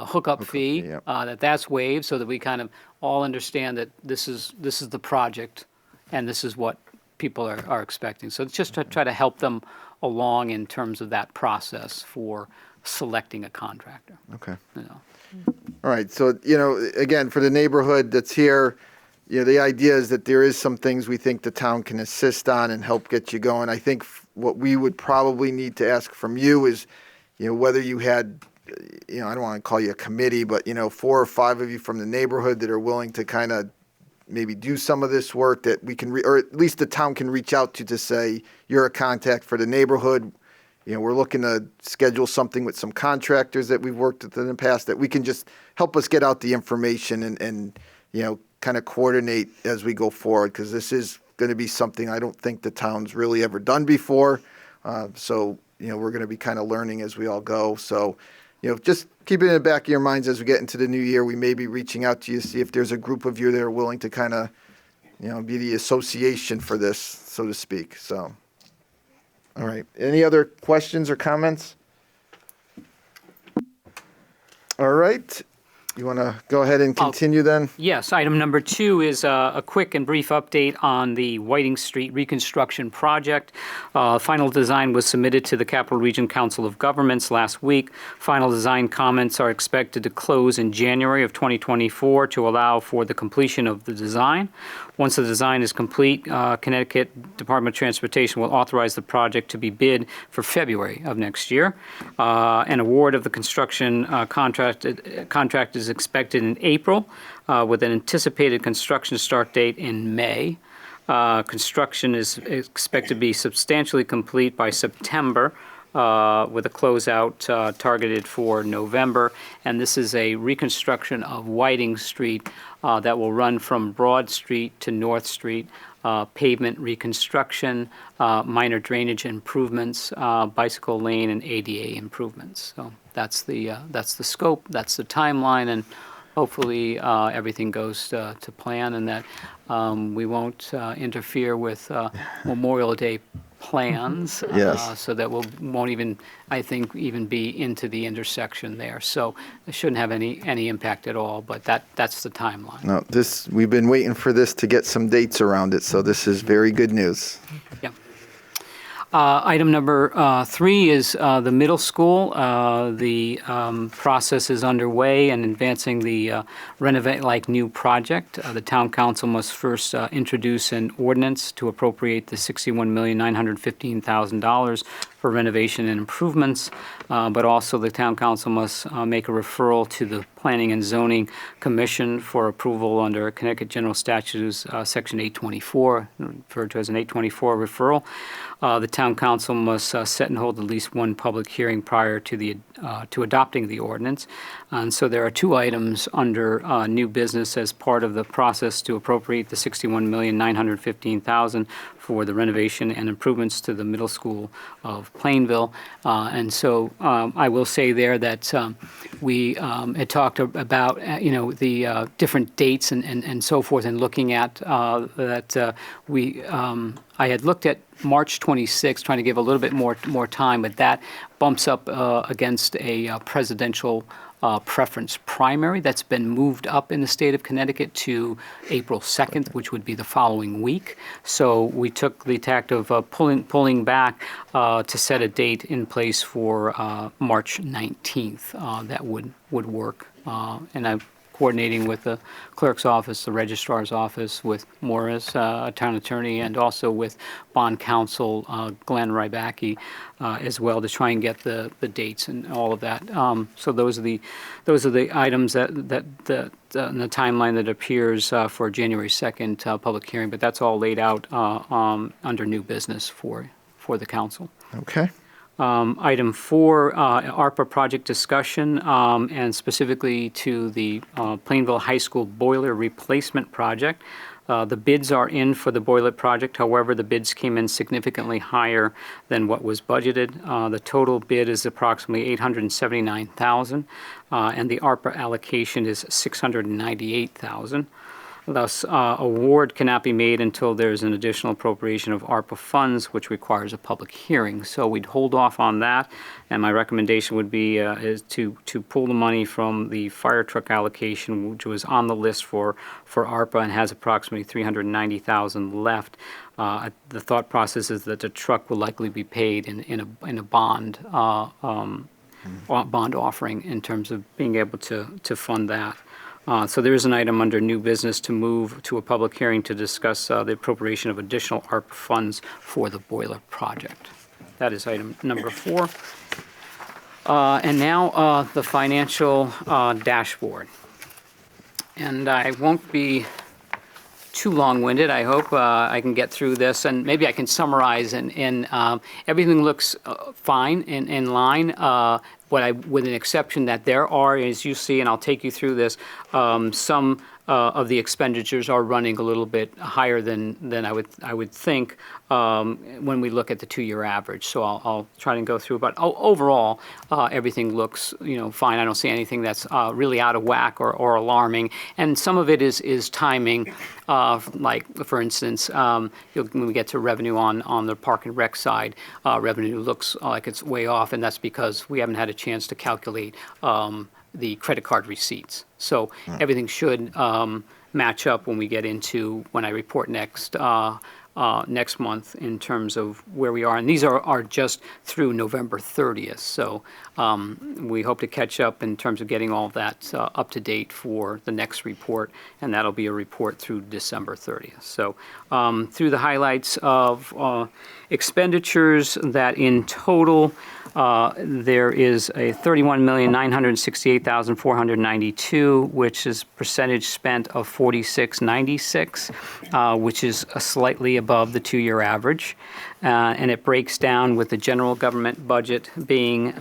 hookup fee, yep. that's waived, so that we kind of all understand that this is the project and this is what people are expecting. So it's just to try to help them along in terms of that process for selecting a contractor. Okay. You know. All right, so, again, for the neighborhood that's here, the idea is that there is some things we think the town can assist on and help get you going. I think what we would probably need to ask from you is, whether you had, I don't want to call you a committee, but, 4 or 5 of you from the neighborhood that are willing to kind of maybe do some of this work that we can, or at least the town can reach out to say, you're a contact for the neighborhood. We're looking to schedule something with some contractors that we've worked with in the past that we can just help us get out the information and kind of coordinate as we go forward, because this is going to be something I don't think the town's really ever done before. So, we're going to be kind of learning as we all go. So, just keep it in the back of your minds as we get into the new year. We may be reaching out to you, see if there's a group of you that are willing to kind of, be the association for this, so to speak. So. All right. Any other questions or comments? All right. You want to go ahead and continue then? Yes, item number 2 is a quick and brief update on the Whiting Street reconstruction project. Final design was submitted to the Capital Region Council of Governments last week. Final design comments are expected to close in January of 2024 to allow for the completion of the design. Once the design is complete, Connecticut Department of Transportation will authorize the project to be bid for February of next year. An award of the construction contract is expected in April, with an anticipated construction start date in May. Construction is expected to be substantially complete by September, with a closeout targeted for November. And this is a reconstruction of Whiting Street that will run from Broad Street to North Street, pavement reconstruction, minor drainage improvements, bicycle lane, and ADA improvements. So that's the scope, that's the timeline, and hopefully everything goes to plan, and that we won't interfere with Memorial Day plans. Yes. So that won't even, I think, even be into the intersection there. So it shouldn't have any impact at all, but that's the timeline. No, we've been waiting for this to get some dates around it, so this is very good news. Yeah. Item number 3 is the middle school. The process is underway and advancing the Renovate Like New project. The town council must first introduce an ordinance to appropriate the $61,915,000 for renovation and improvements, but also the town council must make a referral to the Planning and Zoning Commission for approval under Connecticut General Statutes, Section 824, referred to as an 824 referral. The town council must set and hold at least one public hearing prior to adopting the ordinance. And so there are 2 items under new business as part of the process to appropriate the $61,915,000 for the renovation and improvements to the middle school of Plainville. And so I will say there that we had talked about, the different dates and so forth, and looking at that I had looked at March 26th, trying to give a little bit more time, but that bumps up against a presidential preference primary that's been moved up in the state of Connecticut to April 2nd, which would be the following week. So we took the tact of pulling back to set a date in place for March 19th. That would work. And I'm coordinating with the clerk's office, the registrar's office, with Morris, town attorney, and also with bond counsel Glenn Rybacki as well, to try and get the dates and all of that. So those are the items that in the timeline that appears for January 2nd public hearing. But that's all laid out under new business for the council. Okay. Item 4, ARPA project discussion, and specifically to the Plainville High School boiler replacement project. The bids are in for the boiler project. However, the bids came in significantly higher than what was budgeted. The total bid is approximately $879,000, and the ARPA allocation is $698,000. Thus, award cannot be made until there's an additional appropriation of ARPA funds, which requires a public hearing. So we'd hold off on that, and my recommendation would be is to pull the money from the fire truck allocation, which was on the list for ARPA and has approximately $390,000 left. The thought process is that the truck will likely be paid in a bond bond offering in terms of being able to fund that. So there is an item under new business to move to a public hearing to discuss the appropriation of additional ARPA funds for the boiler project. That is item number 4. And now the financial dashboard. And I won't be too long-winded. I hope I can get through this, and maybe I can summarize. And everything looks fine in line. With an exception that there are, as you see, and I'll take you through this, some of the expenditures are running a little bit higher than I would think when we look at the 2-year average. So I'll try to go through. But overall, everything looks fine. I don't see anything that's really out of whack or alarming. And some of it is timing. Like, for instance, when we get to revenue on the park and rec side, revenue looks like it's way off, and that's because we haven't had a chance to calculate the credit card receipts. So everything should match up when we get into, when I report next month in terms of where we are. And these are just through November 30th. So we hope to catch up in terms of getting all of that up to date for the next report, and that'll be a report through December 30th. So through the highlights of expenditures, that in total there is a $31,968,492, which is percentage spent of 46.96, which is slightly above the two-year average. And it breaks down with the general government budget being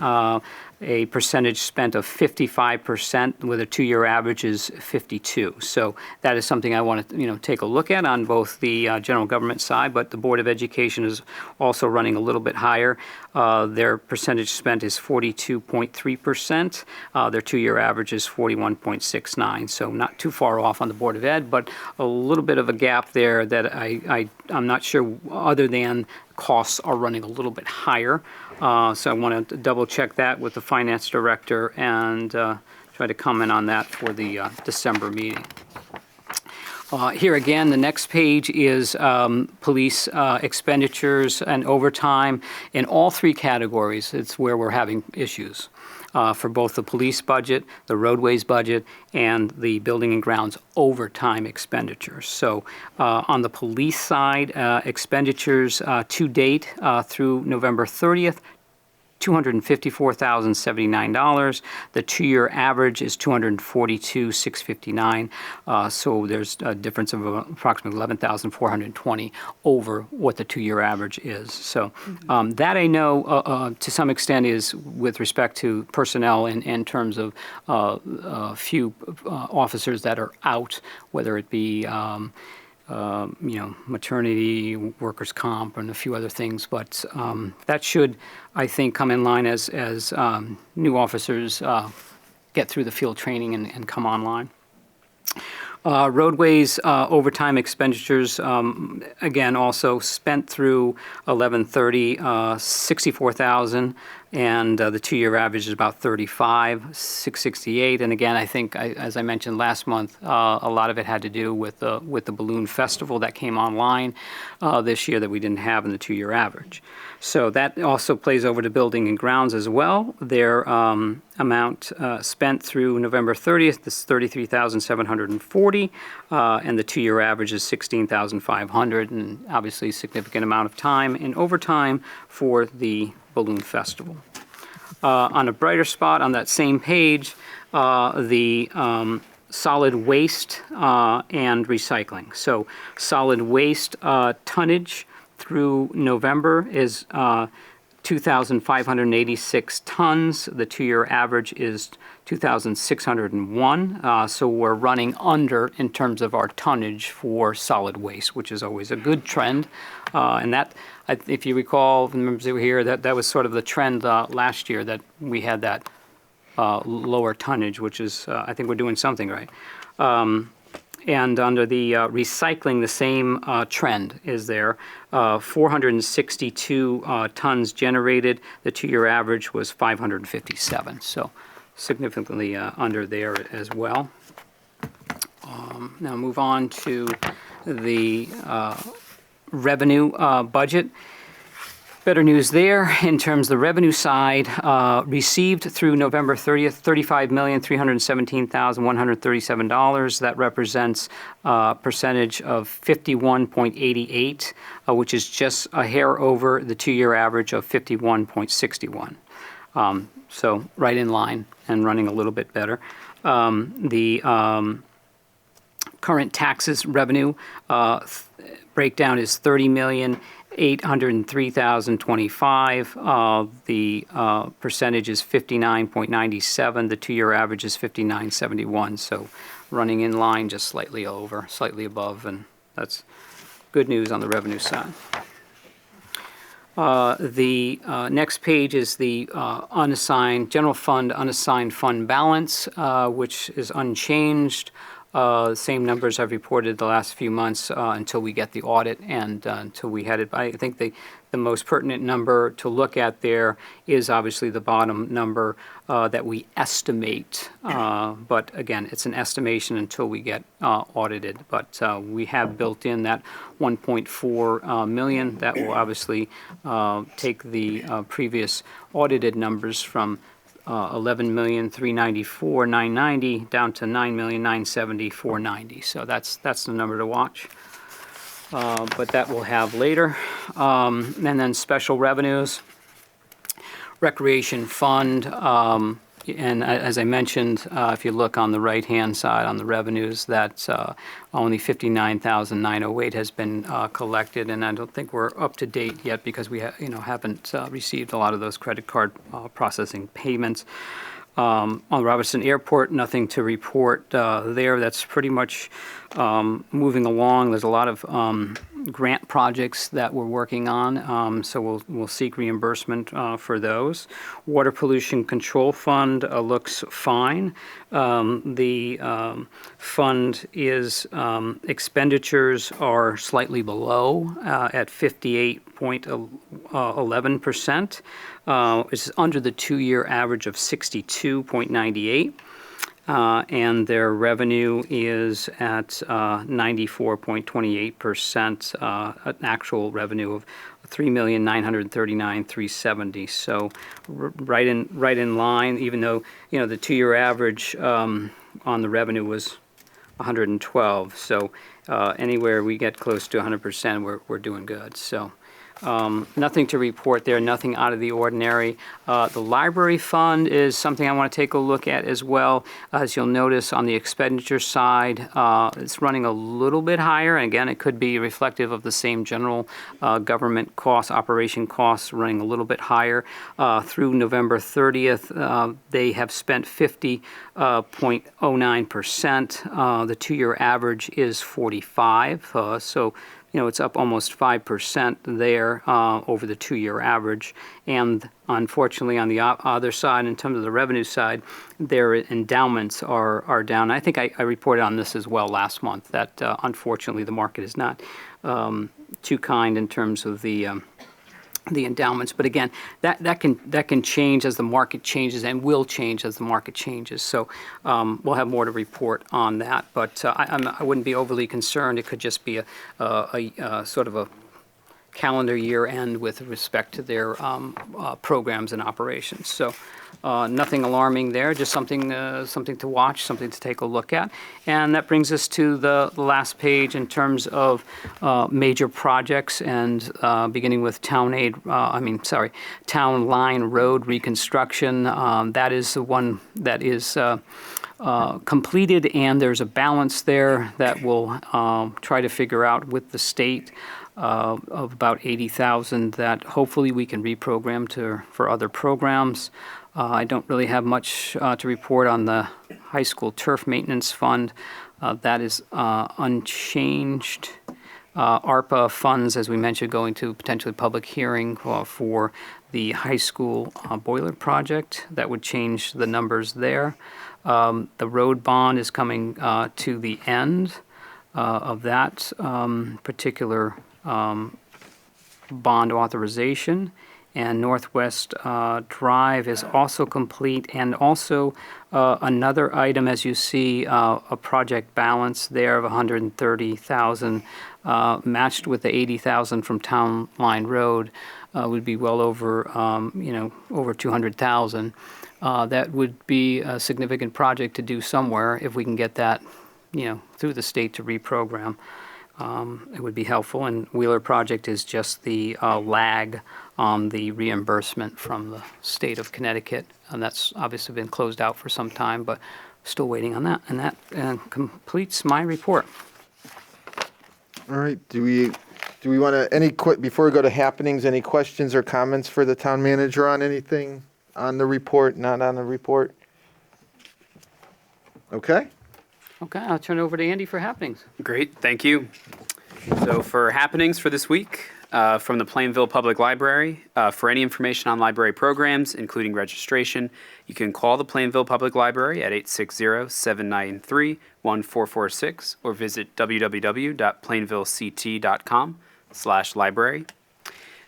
a percentage spent of 55%, with a two-year average is 52. So that is something I want to take a look at on both the general government side, but the Board of Education is also running a little bit higher. Their percentage spent is 42.3%. Their two-year average is 41.69. So not too far off on the Board of Ed, but a little bit of a gap there that I'm not sure, other than costs are running a little bit higher. So I want to double check that with the finance director and try to comment on that for the December meeting. Here again, the next page is police expenditures and overtime. In all three categories, it's where we're having issues. For both the police budget, the roadways budget, and the building and grounds overtime expenditures. So on the police side, expenditures to date through November 30th, $254,079. The two-year average is $242,659. So there's a difference of approximately $11,420 over what the two-year average is. So that I know to some extent is with respect to personnel in terms of a few officers that are out, whether it be maternity, workers' comp, and a few other things. But that should, I think, come in line as new officers get through the field training and come online. Roadways overtime expenditures, again, also spent through 11/30, 64,000, and the two-year average is about 35,668. And again, I think, as I mentioned last month, a lot of it had to do with the balloon festival that came online this year that we didn't have in the two-year average. So that also plays over to building and grounds as well. Their amount spent through November 30th is $33,740, and the two-year average is $16,500, and obviously a significant amount of time in overtime for the balloon festival. On a brighter spot on that same page, the solid waste and recycling. So solid waste tonnage through November is 2,586 tons. The two-year average is 2,601. So we're running under in terms of our tonnage for solid waste, which is always a good trend. And that, if you recall, the members who were here, that was sort of the trend last year, that we had that lower tonnage, which is, I think we're doing something right. And under the recycling, the same trend is there. 462 tons generated. The two-year average was 557. So significantly under there as well. Now move on to the revenue budget. Better news there in terms of the revenue side. Received through November 30th, $35,317,137. That represents a percentage of 51.88, which is just a hair over the two-year average of 51.61. So right in line and running a little bit better. The current taxes revenue breakdown is $30,803,025. The percentage is 59.97. The two-year average is 59.71. So running in line, just slightly over, slightly above, and that's good news on the revenue side. The next page is the unassigned general fund unassigned fund balance, which is unchanged. Same numbers I've reported the last few months until we get the audit and until we had it. I think the most pertinent number to look at there is obviously the bottom number that we estimate. But again, it's an estimation until we get audited. But we have built in that 1.4 million. That will obviously take the previous audited numbers from 11,394,990 down to 9,970,490. So that's the number to watch. But that we'll have later. And then special revenues, recreation fund, and as I mentioned, if you look on the right-hand side on the revenues, that's only 59,908 has been collected, and I don't think we're up to date yet because we haven't received a lot of those credit card processing payments. On Robertson Airport, nothing to report there. That's pretty much moving along. There's a lot of grant projects that we're working on, so we'll seek reimbursement for those. Water Pollution Control Fund looks fine. The fund is expenditures are slightly below at 58.11%. It's under the 2-year average of 62.98. And their revenue is at 94.28%, an actual revenue of $3,939,370. So right in line, even though the 2-year average on the revenue was 112. So anywhere we get close to 100%, we're doing good. So. Nothing to report there, nothing out of the ordinary. The library fund is something I want to take a look at as well. As you'll notice on the expenditure side, it's running a little bit higher. And again, it could be reflective of the same general government costs, operation costs running a little bit higher. Through November 30th, they have spent 50.09%. The 2-year average is 45. So it's up almost 5% there over the 2-year average. And unfortunately, on the other side, in terms of the revenue side, their endowments are down. I think I reported on this as well last month, that unfortunately the market is not too kind in terms of the endowments. But again, that can change as the market changes and will change as the market changes. So we'll have more to report on that. But I wouldn't be overly concerned. It could just be a sort of a calendar year end with respect to their programs and operations. So nothing alarming there, just something to watch, something to take a look at. And that brings us to the last page in terms of major projects, and beginning with Town Line Road reconstruction. That is the one that is completed, and there's a balance there that we'll try to figure out with the state of about $80,000 that hopefully we can reprogram for other programs. I don't really have much to report on the high school turf maintenance fund. That is unchanged. ARPA funds, as we mentioned, going to potentially public hearing for the high school boiler project. That would change the numbers there. The road bond is coming to the end of that particular bond authorization, and Northwest Drive is also complete, and also another item, as you see, a project balance there of $130,000 matched with the $80,000 from Town Line Road would be well over over $200,000. That would be a significant project to do somewhere if we can get that through the state to reprogram. It would be helpful, and Wheeler project is just the lag on the reimbursement from the state of Connecticut, and that's obviously been closed out for some time, but still waiting on that, and that completes my report. All right, do we want to, before we go to happenings, any questions or comments for the town manager on anything on the report, not on the report? Okay. Okay, I'll turn it over to Andy for happenings. Great, thank you. So for happenings for this week, from the Plainville Public Library. For any information on library programs, including registration, you can call the Plainville Public Library at 860-793-1446 or visit www.plainvillect.com/library.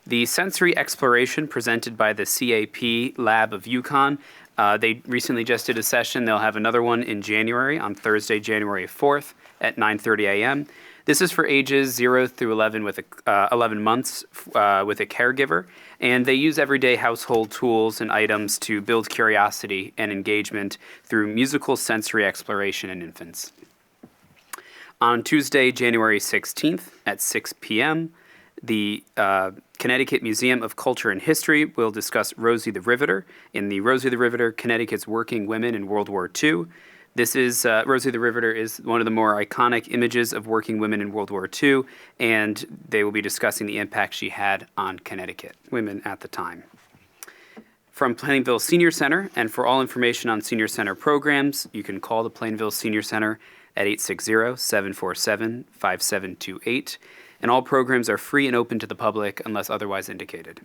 The sensory exploration presented by the CAP Lab of Yukon, they recently just did a session. They'll have another one in January, on Thursday, January 4th at 9:30 a.m. This is for ages 0 through 11 with 11 months with a caregiver, and they use everyday household tools and items to build curiosity and engagement through musical sensory exploration in infants. On Tuesday, January 16th at 6 p.m., the Connecticut Museum of Culture and History will discuss Rosie the Riveter in the Rosie the Riveter, Connecticut's Working Women in World War II. This is, Rosie the Riveter is one of the more iconic images of working women in World War II, and they will be discussing the impact she had on Connecticut women at the time. From Plainville Senior Center, and for all information on Senior Center programs, you can call the Plainville Senior Center at 860-747-5728. And all programs are free and open to the public unless otherwise indicated.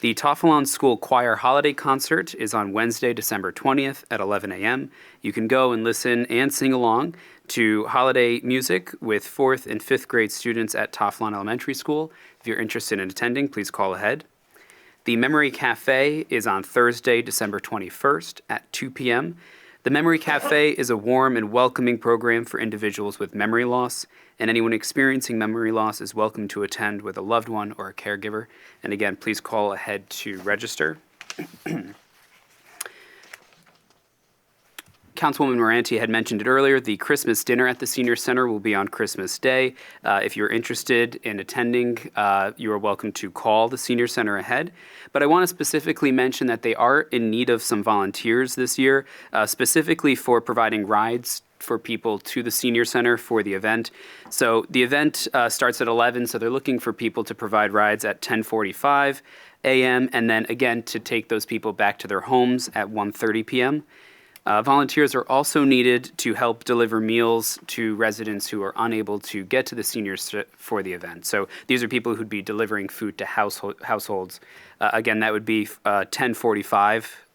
The Toffelon School Choir Holiday Concert is on Wednesday, December 20th at 11 a.m. You can go and listen and sing along to holiday music with 4th and 5th grade students at Toffelon Elementary School. If you're interested in attending, please call ahead. The Memory Cafe is on Thursday, December 21st at 2 p.m. The Memory Cafe is a warm and welcoming program for individuals with memory loss, and anyone experiencing memory loss is welcome to attend with a loved one or a caregiver. And again, please call ahead to register. Councilwoman Moranti had mentioned it earlier, the Christmas dinner at the Senior Center will be on Christmas Day. If you're interested in attending, you are welcome to call the Senior Center ahead. But I want to specifically mention that they are in need of some volunteers this year, specifically for providing rides for people to the Senior Center for the event. So the event starts at 11, so they're looking for people to provide rides at 10:45 a.m. and then again to take those people back to their homes at 1:30 p.m. Volunteers are also needed to help deliver meals to residents who are unable to get to the seniors for the event. So these are people who'd be delivering food to households. Again, that would be 10:45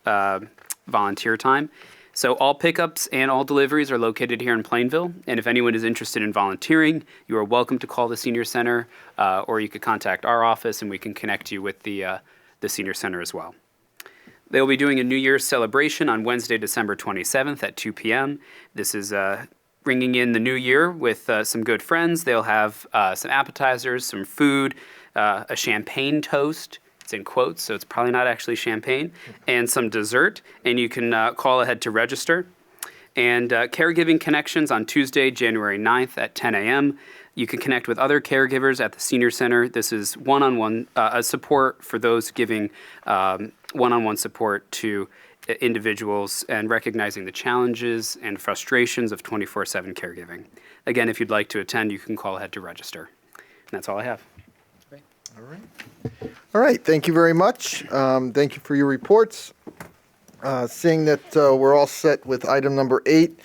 volunteer time. So all pickups and all deliveries are located here in Plainville. And if anyone is interested in volunteering, you are welcome to call the Senior Center, or you could contact our office and we can connect you with the Senior Center as well. They will be doing a New Year's celebration on Wednesday, December 27th at 2 p.m. This is bringing in the new year with some good friends. They'll have some appetizers, some food, a champagne toast. It's in quotes, so it's probably not actually champagne, and some dessert. And you can call ahead to register. And Caregiving Connections on Tuesday, January 9th at 10 a.m. You can connect with other caregivers at the Senior Center. This is one-on-one support for those giving one-on-one support to individuals and recognizing the challenges and frustrations of 24/7 caregiving. Again, if you'd like to attend, you can call ahead to register. And that's all I have. All right, thank you very much. Thank you for your reports. Seeing that we're all set with item number 8,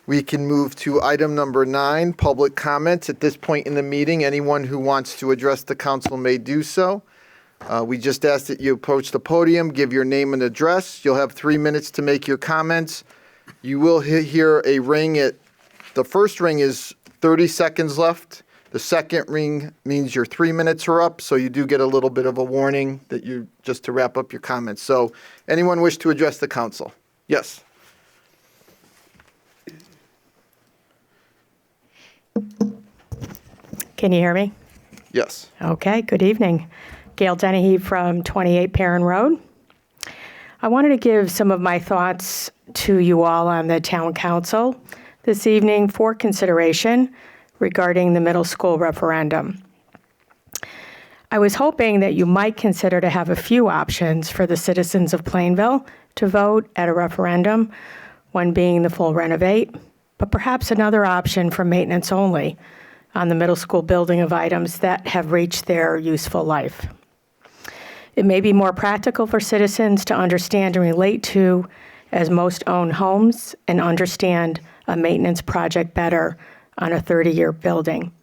we can move to item number 9, public comments. At this point in the meeting, anyone who wants to address the council may do so. We just ask that you approach the podium, give your name and address. You'll have 3 minutes to make your comments. You will hear a ring the first ring is 30 seconds left. The second ring means your 3 minutes are up, so you do get a little bit of a warning that you just to wrap up your comments. So anyone wish to address the council? Yes. Can you hear me? Yes. Okay, good evening. Gail Dennehy from 28 Perrin Road. I wanted to give some of my thoughts to you all on the town council this evening for consideration regarding the middle school referendum. I was hoping that you might consider to have a few options for the citizens of Plainville to vote at a referendum, one being the full renovate, but perhaps another option for maintenance only on the middle school building of items that have reached their useful life. It may be more practical for citizens to understand and relate to, as most own homes and understand a maintenance project better on a 30-year building.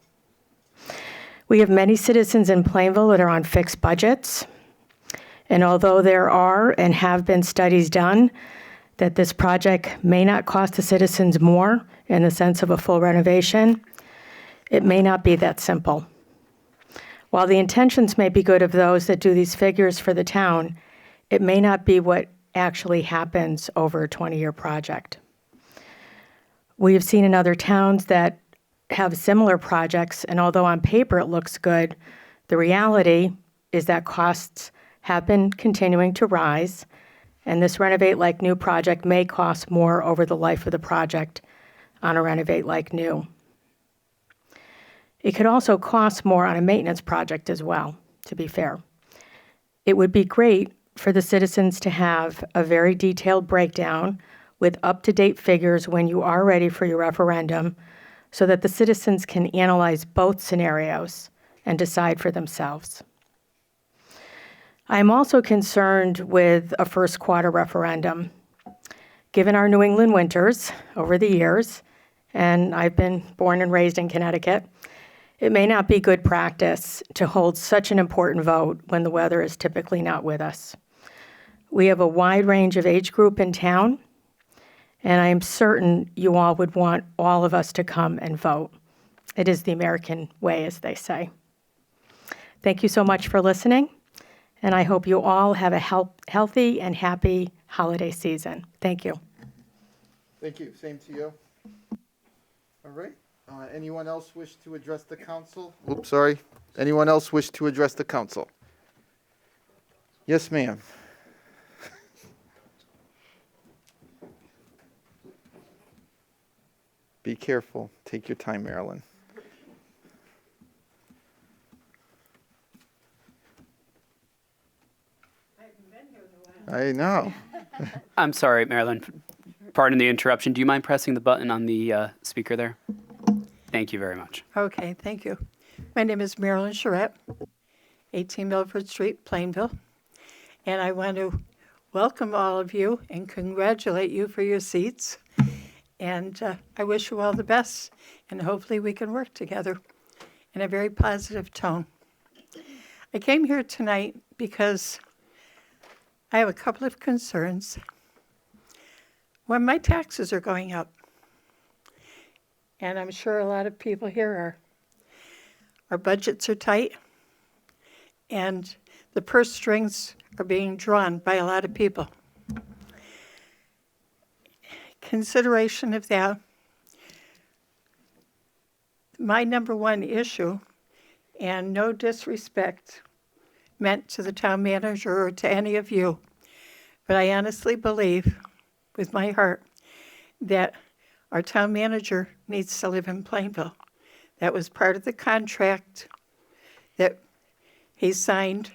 We have many citizens in Plainville that are on fixed budgets. And although there are and have been studies done that this project may not cost the citizens more in the sense of a full renovation, it may not be that simple. While the intentions may be good of those that do these figures for the town, it may not be what actually happens over a 20-year project. We have seen in other towns that have similar projects, and although on paper it looks good, the reality is that costs have been continuing to rise, and this Renovate Like New project may cost more over the life of the project on a Renovate Like New. It could also cost more on a maintenance project as well, to be fair. It would be great for the citizens to have a very detailed breakdown with up-to-date figures when you are ready for your referendum so that the citizens can analyze both scenarios and decide for themselves. I am also concerned with a first quarter referendum. Given our New England winters over the years, and I've been born and raised in Connecticut, it may not be good practice to hold such an important vote when the weather is typically not with us. We have a wide range of age group in town, and I am certain you all would want all of us to come and vote. It is the American way, as they say. Thank you so much for listening, and I hope you all have a healthy and happy holiday season. Thank you. Thank you. Same to you. All right. Anyone else wish to address the council? Oops, sorry. Anyone else wish to address the council? Yes, ma'am. Be careful. Take your time, Marilyn. I know. I'm sorry, Marilyn. Pardon the interruption. Do you mind pressing the button on the speaker there? Thank you very much. Okay, thank you. My name is Marilyn Charette, 18 Milford Street, Plainville. And I want to welcome all of you and congratulate you for your seats. And I wish you all the best, and hopefully we can work together in a very positive tone. I came here tonight because I have a couple of concerns. When my taxes are going up, and I'm sure a lot of people here are, our budgets are tight, and the purse strings are being drawn by a lot of people. Consideration of that, my number one issue, and no disrespect meant to the town manager or to any of you, but I honestly believe with my heart that our town manager needs to live in Plainville. That was part of the contract that he signed,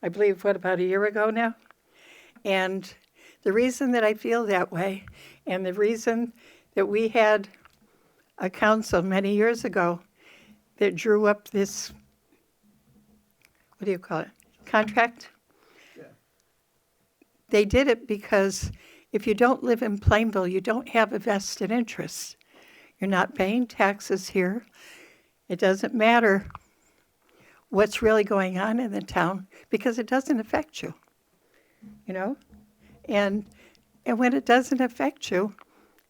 I believe, about a year ago now? And the reason that I feel that way, and the reason that we had a council many years ago that drew up this, what do you call it, contract? Yeah. They did it because if you don't live in Plainville, you don't have a vested interest. You're not paying taxes here. It doesn't matter what's really going on in the town because it doesn't affect you, you know? And when it doesn't affect you,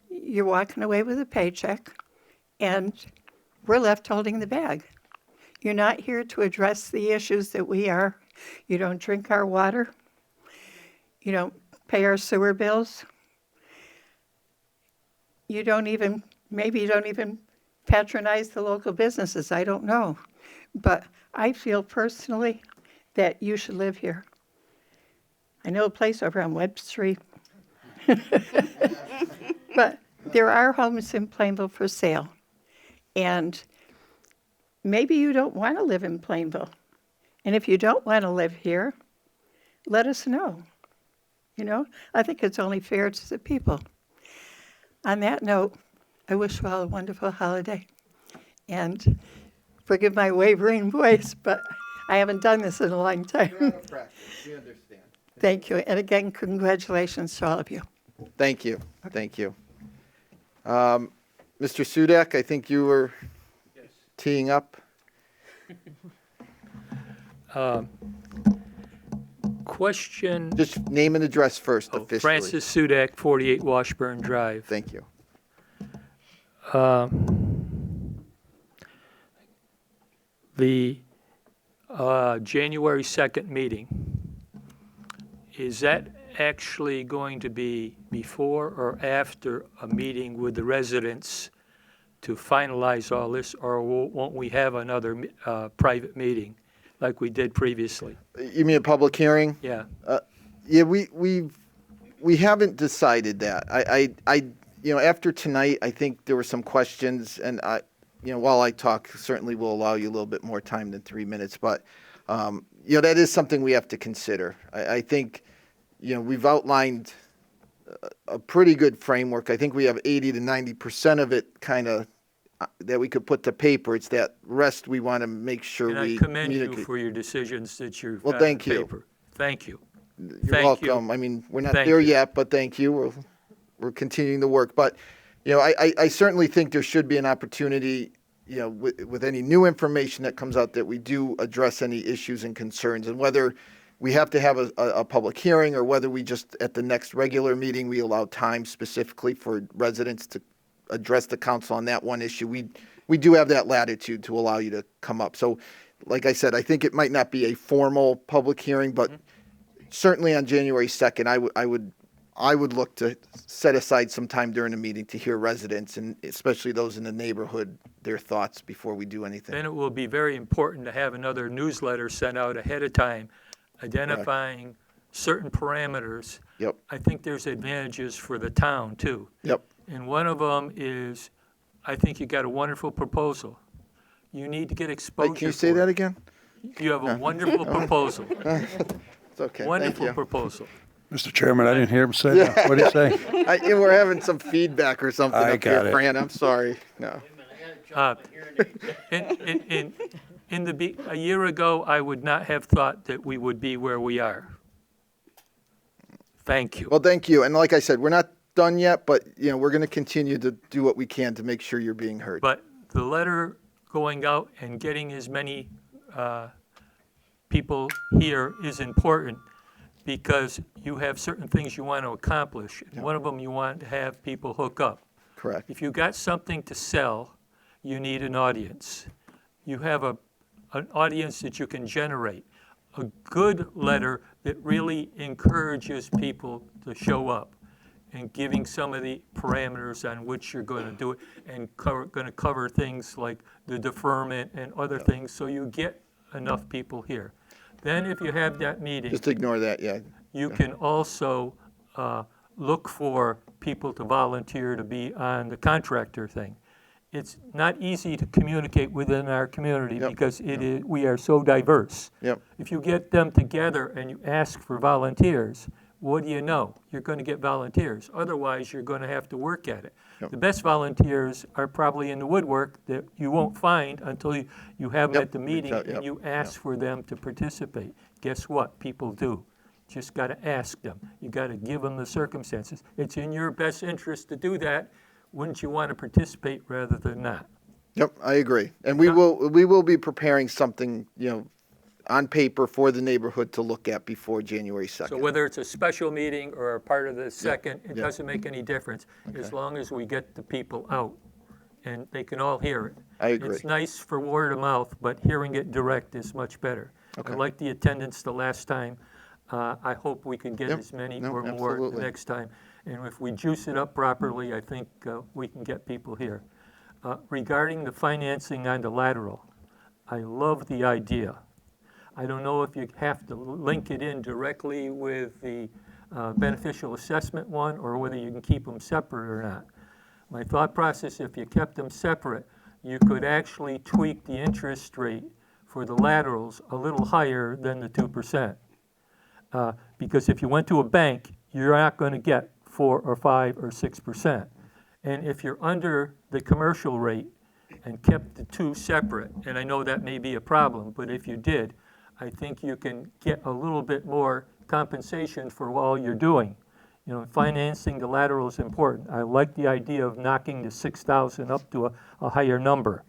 you're walking away with a paycheck, and we're left holding the bag. You're not here to address the issues that we are. You don't drink our water. You don't pay our sewer bills. You don't even, maybe you don't even patronize the local businesses. I don't know. But I feel personally that you should live here. I know a place over on Webb Street. But there are homes in Plainville for sale. And maybe you don't want to live in Plainville. And if you don't want to live here, let us know. You know, I think it's only fair to the people. On that note, I wish you all a wonderful holiday. And forgive my wavering voice, but I haven't done this in a long time. You're out of practice. We understand. Thank you. And again, congratulations to all of you. Thank you. Thank you. Mr. Sudak, I think you were teeing up. Question, Just name and address first officially. Francis Sudak, 48 Washburn Drive. Thank you. The January 2nd meeting, is that actually going to be before or after a meeting with the residents to finalize all this, or won't we have another private meeting like we did previously? You mean a public hearing? Yeah. Yeah, we haven't decided that. After tonight, I think there were some questions, and while I talk, certainly will allow you a little bit more time than 3 minutes, but that is something we have to consider. I think, we've outlined a pretty good framework. I think we have 80 to 90% of it kind of that we could put to paper. It's that rest we want to make sure And we I commend you communicate. for your decisions that you've Well, got on thank you. paper. Thank you. You're Thank you. welcome. I mean, we're not Thank there you. yet, but thank you. We're continuing the work. But, I certainly think there should be an opportunity, with any new information that comes out, that we do address any issues and concerns. And whether we have to have a public hearing, or whether we just, at the next regular meeting, we allow time specifically for residents to address the council on that one issue, we do have that latitude to allow you to come up. So, like I said, I think it might not be a formal public hearing, but certainly on January 2nd, I would look to set aside some time during the meeting to hear residents, and especially those in the neighborhood, their thoughts before we do anything. Then it will be very important to have another newsletter sent out ahead of time, identifying certain parameters. Yep. I think there's advantages for the town, too. Yep. And one of them is, I think you got a wonderful proposal. You need to get exposure. Wait, can you say that again? You have a wonderful proposal. It's okay. Wonderful Thank you. proposal. Mr. Chairman, I didn't hear him say that. What did he say? We're having some feedback or something I up got here, it. Fran. I'm sorry. No. A year ago, I would not have thought that we would be where we are. Thank you. Well, thank you. And like I said, we're not done yet, but we're going to continue to do what we can to make sure you're being heard. But the letter going out and getting as many people here is important, because you have certain things you want to accomplish. Yeah. One of them, you want to have people hook up. Correct. If you got something to sell, you need an audience. You have an audience that you can generate. A good letter that really encourages people to show up, and giving some of the parameters on which you're going to do it, and going to cover things like the deferment and other things, so you get enough people here. Then if you have that meeting, Just ignore that, yeah. you can also look for people to volunteer to be on the contractor thing. It's not easy to communicate within our community, Yep. because we are so diverse. Yep. If you get them together and you ask for volunteers, what do you know? You're going to get volunteers. Otherwise, you're going to have to work at it. Yep. The best volunteers are probably in the woodwork that you won't find until you have them Yep. at the meeting Yep. and you ask for them to participate. Guess what? People do. Just got to ask them. You got to give them the circumstances. It's in your best interest to do that. Wouldn't you want to participate rather than not? Yep, I agree. And we will be preparing something, on paper for the neighborhood to look at before January 2nd. So whether it's a special meeting or a part of the second, it yeah. doesn't make any difference, as long as we get the people out and they can all hear it. I agree. It's nice for word of mouth, but hearing it direct is much better. Okay. I liked the attendance the last time. I hope we can get Yep. as many No, or more the absolutely. next time. And if we juice it up properly, I think we can get people here. Regarding the financing on the lateral, I love the idea. I don't know if you have to link it in directly with the beneficial assessment one, or whether you can keep them separate or not. My thought process, if you kept them separate, you could actually tweak the interest rate for the laterals a little higher than the 2%. Because if you went to a bank, you're not going to get 4 or 5 or 6%. And if you're under the commercial rate and kept the two separate, and I know that may be a problem, but if you did, I think you can get a little bit more compensation for all you're doing. Financing the lateral is important. I like the idea of knocking the 6,000 up to a higher number,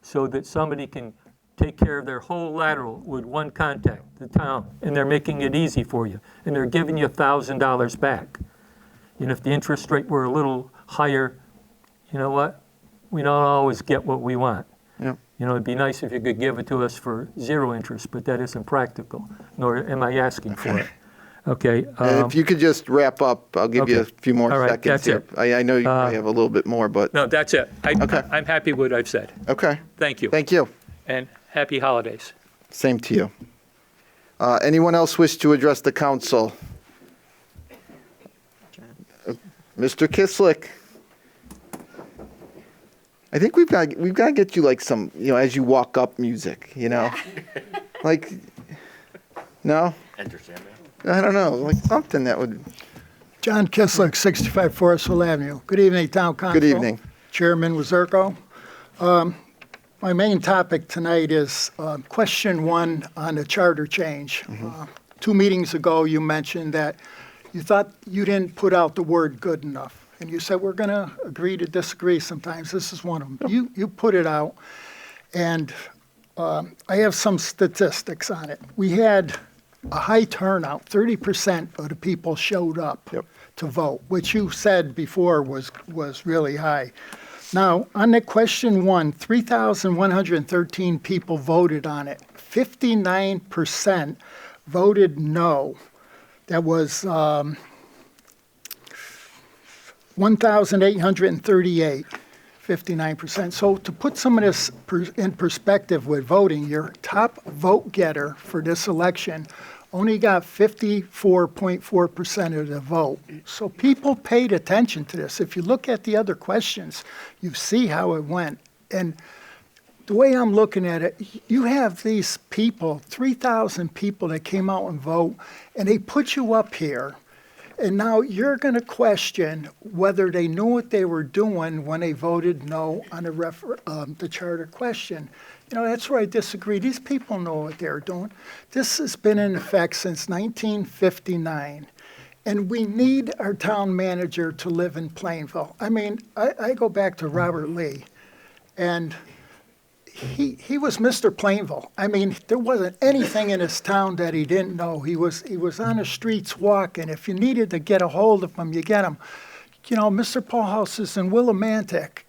so that somebody can take care of their whole lateral with one contact, the town, and they're making it easy for you, and they're giving you $1,000 back. And if the interest rate were a little higher, you know what? We don't always get what we want. Yeah. You know, it'd be nice if you could give it to us for 0 interest, but that isn't practical, nor am I asking for it. Okay. And if you could just wrap up, I'll give you a okay. few more All right, seconds that's here. it. I know you probably have a little bit more, but, No, that's it. Okay. I'm happy with what I've said. okay. Thank you. Thank you. And happy holidays. Same to you. Anyone else wish to address the council? Mr. Kislick. I think we've got to get you like some, as you walk up music, like, no? Enter Sandman. I don't know, like something that would, John Kislick, 65 Forestville Avenue. Good evening, Town Council. good evening. Chairman Wazirko. My main topic tonight is question 1 on the charter change. 2 meetings ago, you mentioned that you thought you didn't put out the word good enough. And you said, we're going to agree to disagree sometimes. This is one of them. You put it out, and I have some statistics on it. We had a high turnout. 30% of the people showed up to vote, which you said before was really high. Now, on the question 1, 3,113 people voted on it. 59% voted no. That was 1,838, 59%. So to put some of this in perspective with voting, your top vote getter for this election only got 54.4% of the vote. So people paid attention to this. If you look at the other questions, you see how it went. And the way I'm looking at it, you have these people, 3,000 people that came out and vote, and they put you up here. And now you're going to question whether they knew what they were doing when they voted no on the charter question. That's where I disagree. These people know what they're doing. This has been in effect since 1959. And we need our town manager to live in Plainville. I mean, I go back to Robert Lee, and he was Mr. Plainville. I mean, there wasn't anything in his town that he didn't know. He was on the streets walking. If you needed to get a hold of him, you get him. Mr. Paulhouse is in Willimantic.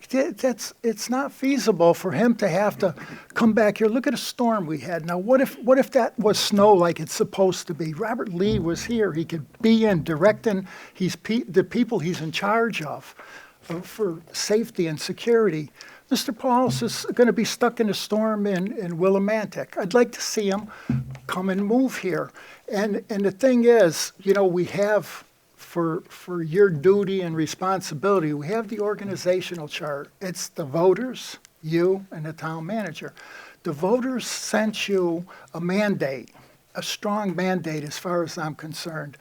It's not feasible for him to have to come back here. Look at the storm we had. Now, what if that was snow like it's supposed to be? Robert Lee was here. He could be in directing the people he's in charge of for safety and security. Mr. Paulhouse is going to be stuck in a storm in Willimantic. I'd like to see him come and move here. And the thing is, we have, for your duty and responsibility, we have the organizational chart. It's the voters, you, and the town manager. The voters sent you a mandate, a strong mandate as far as I'm concerned,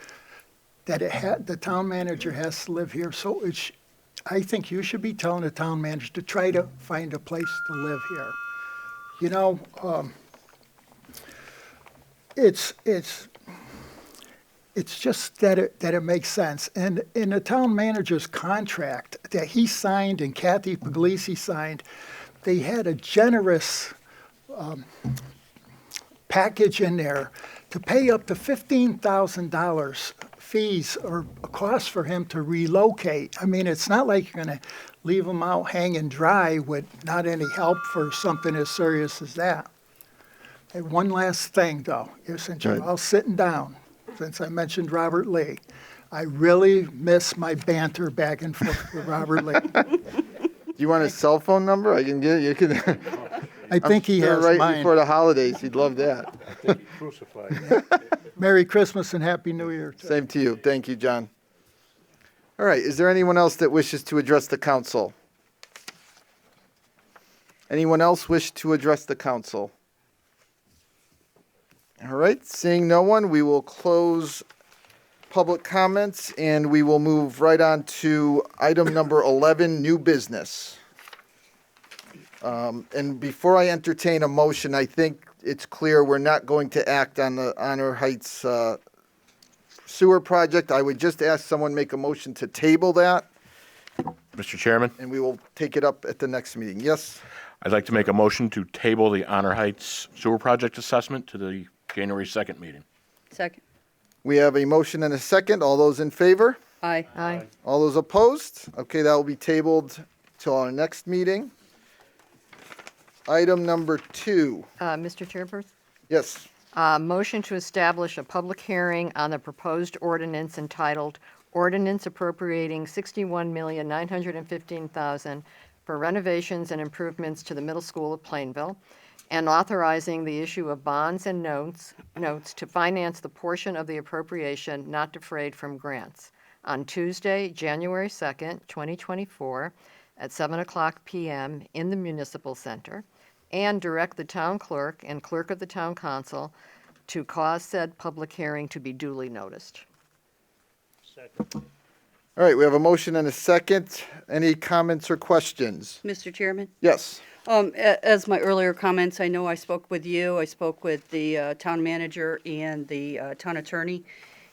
that the town manager has to live here. So I think you should be telling the town manager to try to find a place to live here. It's just that it makes sense. And in the town manager's contract that he signed and Kathy Puglisi signed, they had a generous package in there to pay up to $15,000 fees or a cost for him to relocate. I mean, it's not like you're going to leave him out hanging dry with not any help for something as serious as that. And one last thing, though, since you're all sitting down, since I mentioned Robert Lee, I really miss my banter back and forth with Robert Lee. Do you want his cell phone number? I can get it. You can. I think he has right mine. before the holidays. He'd love that. Crucified. Merry Christmas and Happy New Year. Same to you. Thank you, John. All right. Is there anyone else that wishes to address the council? Anyone else wish to address the council? All right. Seeing no one, we will close public comments and we will move right on to item number 11, new business. And before I entertain a motion, I think it's clear we're not going to act on the Honor Heights sewer project. I would just ask someone make a motion to table that, Mr. Chairman, and we will take it up at the next meeting. Yes? I'd like to make a motion to table the Honor Heights Sewer Project assessment to the January 2nd meeting. Second. We have a motion and a second. All those in favor? Aye. Aye. All those opposed? Okay, that will be tabled till our next meeting. Item number 2. Mr. Chairperson? Yes. Motion to establish a public hearing on the proposed ordinance entitled Ordinance Appropriating $61,915,000 for renovations and improvements to the middle school of Plainville, and authorizing the issue of bonds and notes to finance the portion of the appropriation not defrayed from grants on Tuesday, January 2nd, 2024, at 7:00 p.m. in the Municipal Center, and direct the town clerk and clerk of the town council to cause said public hearing to be duly noticed. All right, we have a motion and a second. Any comments or questions? Mr. Chairman? Yes. As my earlier comments, I know I spoke with you, I spoke with the town manager and the town attorney,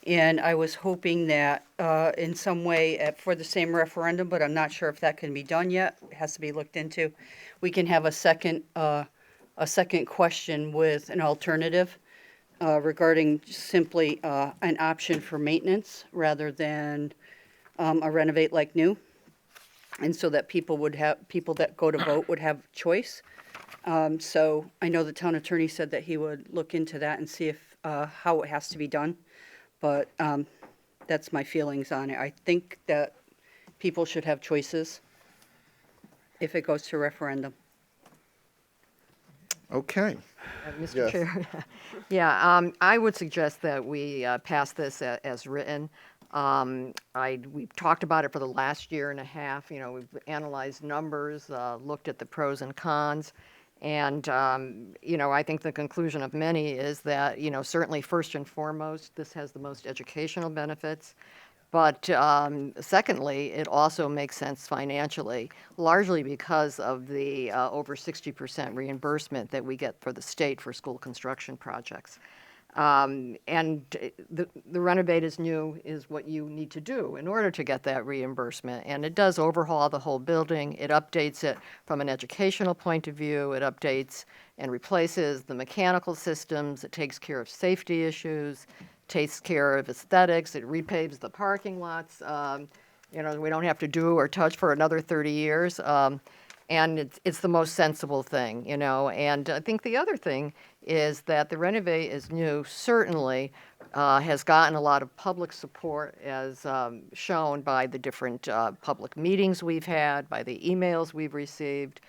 and I was hoping that in some way for the same referendum, but I'm not sure if that can be done yet. It has to be looked into. We can have a second question with an alternative regarding simply an option for maintenance rather than a renovate like new. And so that people that go to vote would have choice. So I know the town attorney said that he would look into that and see if how it has to be done. But that's my feelings on it. I think that people should have choices if it goes to referendum. Okay. Mr. Yes. Chair, yeah, I would suggest that we pass this as written. We've talked about it for the last year and a half. You know, we've analyzed numbers, looked at the pros and cons, and you know, I think the conclusion of many is that, you know, certainly first and foremost, this has the most educational benefits. But secondly, it also makes sense financially, largely because of the over 60% reimbursement that we get for the state for school construction projects. And the renovate as new is what you need to do in order to get that reimbursement. And it does overhaul the whole building. It updates it from an educational point of view. It updates and replaces the mechanical systems. It takes care of safety issues, takes care of aesthetics. It repaves the parking lots. You know, we don't have to do or touch for another 30 years. And it's the most sensible thing, you know. And I think the other thing is that the renovate is new certainly has gotten a lot of public support, as shown by the different public meetings we've had, by the emails we've received,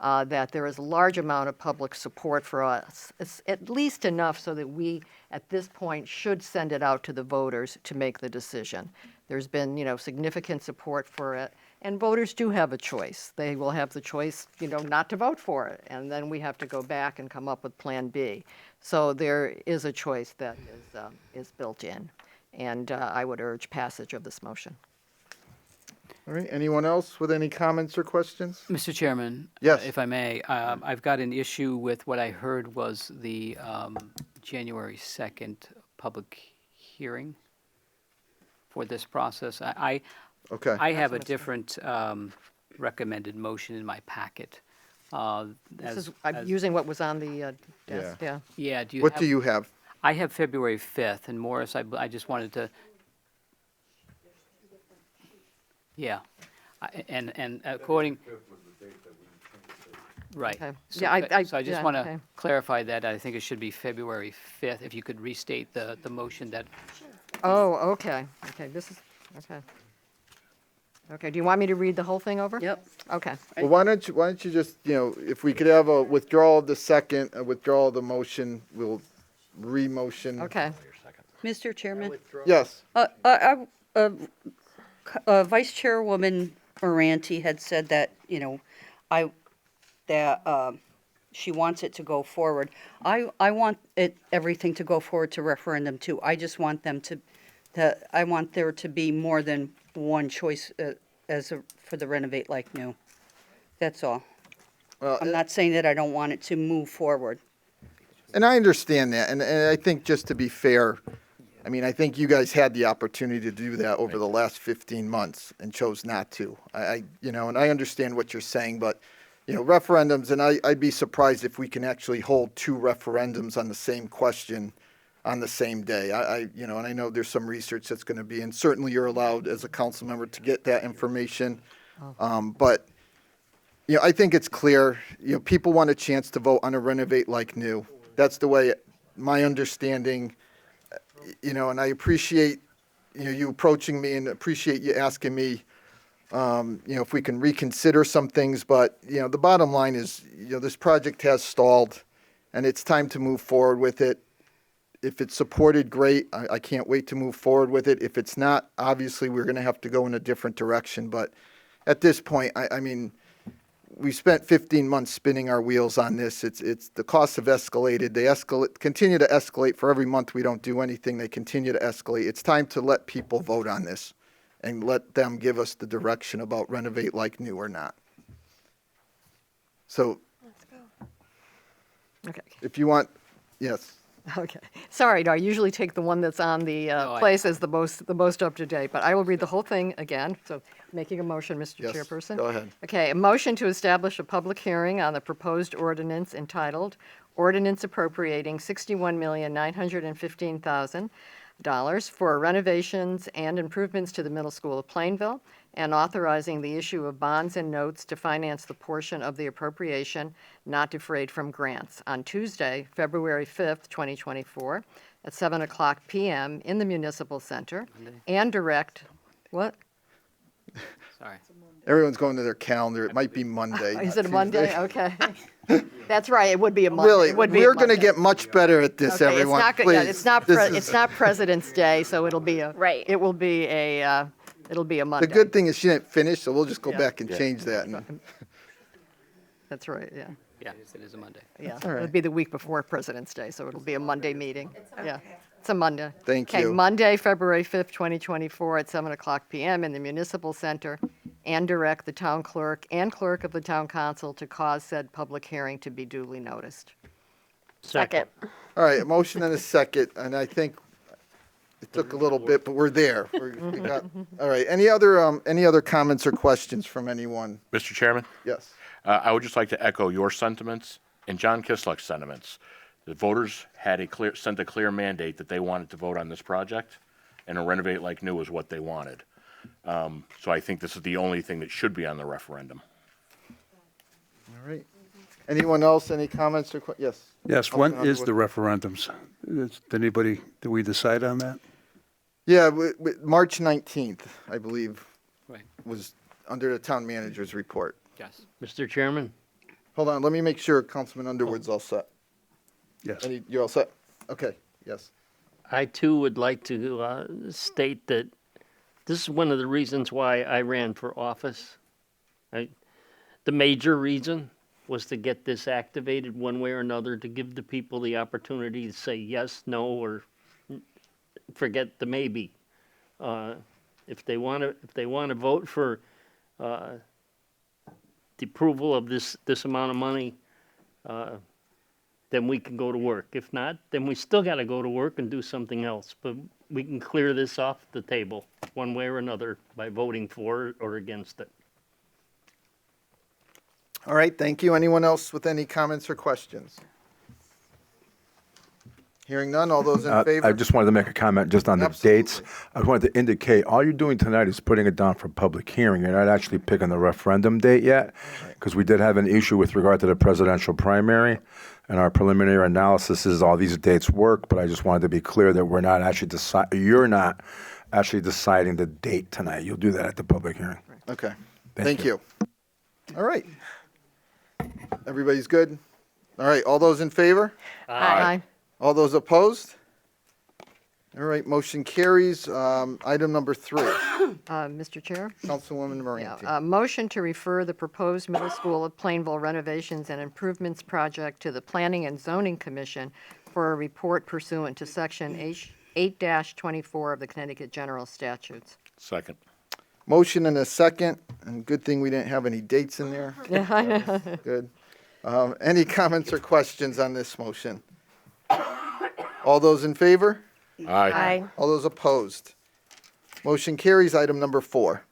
that there is a large amount of public support for us. It's at least enough so that we, at this point, should send it out to the voters to make the decision. There's been, you know, significant support for it. And voters do have a choice. They will have the choice, you know, not to vote for it. And then we have to go back and come up with Plan B. So there is a choice that is built in. And I would urge passage of this motion. All right, anyone else with any comments or questions? Mr. Chairman? Yes. If I may, I've got an issue with what I heard was the January 2nd public hearing for this process. Okay. I have a different recommended motion in my packet. I'm using what was on the desk, Yeah. Yeah, do you What have? do you have? I have February 5th, and Morris, I just wanted to. Yeah, and according. Right. Okay. So Yeah, so I just yeah, want to okay. clarify that. I think it should be February 5th. If you could restate the motion that. Oh, okay. Okay, this is, okay. Okay, do you want me to read the whole thing over? Yep. Okay. Well, why don't you just, you know, if we could have a withdrawal of the second, a withdrawal of the motion, we'll re-motion. Okay. Mr. Chairman? Yes. Vice Chairwoman Moranti had said that, you know, she wants it to go forward. I want everything to go forward to referendum too. I just want them I want there to be more than one choice for the renovate like new. That's all. Well, I'm not saying that I don't want it to move forward. and I understand that, and I think just to be fair, I mean, I think you guys had the opportunity to do that over the last 15 months and chose not to. You know, and I understand what you're saying, but referendums, and I'd be surprised if we can actually hold two referendums on the same question on the same day. And I know there's some research that's going to be, and certainly you're allowed as a council member to get that information. But I think it's clear, people want a chance to vote on a renovate like new. That's the way, my understanding, and I appreciate, you approaching me and appreciate you asking me, if we can reconsider some things. But, the bottom line is, this project has stalled and it's time to move forward with it. If it's supported, great. I can't wait to move forward with it. If it's not, obviously, we're going to have to go in a different direction. But at this point, I mean, we spent 15 months spinning our wheels on this. It's the costs have escalated. They continue to escalate for every month we don't do anything. They continue to escalate. It's time to let people vote on this and let them give us the direction about renovate like new or not. So, Okay. if you want, yes. Okay. Sorry, no, I usually take the one that's on the place as the most up to date, but I will read the whole thing again. So, making a motion, Mr. Yes, Chairperson. go ahead. Okay, a motion to establish a public hearing on the proposed ordinance entitled Ordinance Appropriating $61,915,000 for renovations and improvements to the middle school of Plainville, and authorizing the issue of bonds and notes to finance the portion of the appropriation not defrayed from grants on Tuesday, February 5th, 2024, at 7:00 p.m. in the Municipal Center, and direct, what? Sorry. Everyone's going to their calendar. It might be Monday. Is not it a Monday? Tuesday. Okay. That's right, it would be a Monday. Really, It would be a we're going to Monday. get much better at this, Okay, everyone. It's not, Please. it's not, This is- it's not President's Day, so it'll be a. Right. It will be a, it'll be a Monday. The good thing is she didn't finish, so we'll just go Yeah. back and change that. And That's right, yeah. Yeah, it is a Monday. Yeah, All right. it'll be the week before President's Day, so it'll be a Monday meeting. Yeah, it's a Monday. Thank Okay, you. Monday, February 5th, 2024, at 7:00 p.m. in the Municipal Center, and direct the town clerk and clerk of the town council to cause said public hearing to be duly noticed. Second. All right, a motion and a second, and I think it took a little bit, but we're there. We got, all right, any other comments or questions from anyone? Mr. Chairman, Yes. I would just like to echo your sentiments and John Kisluck's sentiments. The voters had sent a clear mandate that they wanted to vote on this project, and a renovate like new is what they wanted. So I think this is the only thing that should be on the referendum. All right. Anyone else, any comments or yes? Yes, when Councilman is the referendums? Did we decide on that? Yeah, March 19th, I believe, Right. was under the town manager's report. Yes. Mr. Chairman? Hold on, let me make sure Councilman Underwood's all set. Yes. You're all set? Okay, yes. I too would like to state that this is one of the reasons why I ran for office. The major reason was to get this activated one way or another, to give the people the opportunity to say yes, no, or forget the maybe. If they want to vote for the approval of this amount of money, then we can go to work. If not, then we still got to go to work and do something else. But we can clear this off the table one way or another by voting for it or against it. All right, thank you. Anyone else with any comments or questions? Hearing none, all those in favor? I just wanted to make a comment just on the Absolutely. dates. I wanted to indicate, all you're doing tonight is putting it down for public hearing. You're not actually picking the referendum date yet, because we did have an issue with regard to the presidential primary, and our preliminary analysis is all these dates work, but I just wanted to be clear that you're not actually deciding the date tonight. You'll do that at the public hearing. Okay, Thank thank you. All right. Everybody's good? All right, all those in favor? Aye. All those opposed? All right, motion carries. Item number 3, Mr. Chair? Councilwoman Yeah, Moranti. motion to refer the proposed middle school of Plainville renovations and improvements project to the Planning and Zoning Commission for a report pursuant to Section 8-24 of the Connecticut General Statutes. Second. Motion and a second, and good thing we didn't have any dates in there. Yeah, I know. Good. Any comments or questions on this motion? All those in favor? Aye. Aye. All those opposed? Motion carries. Item number 4,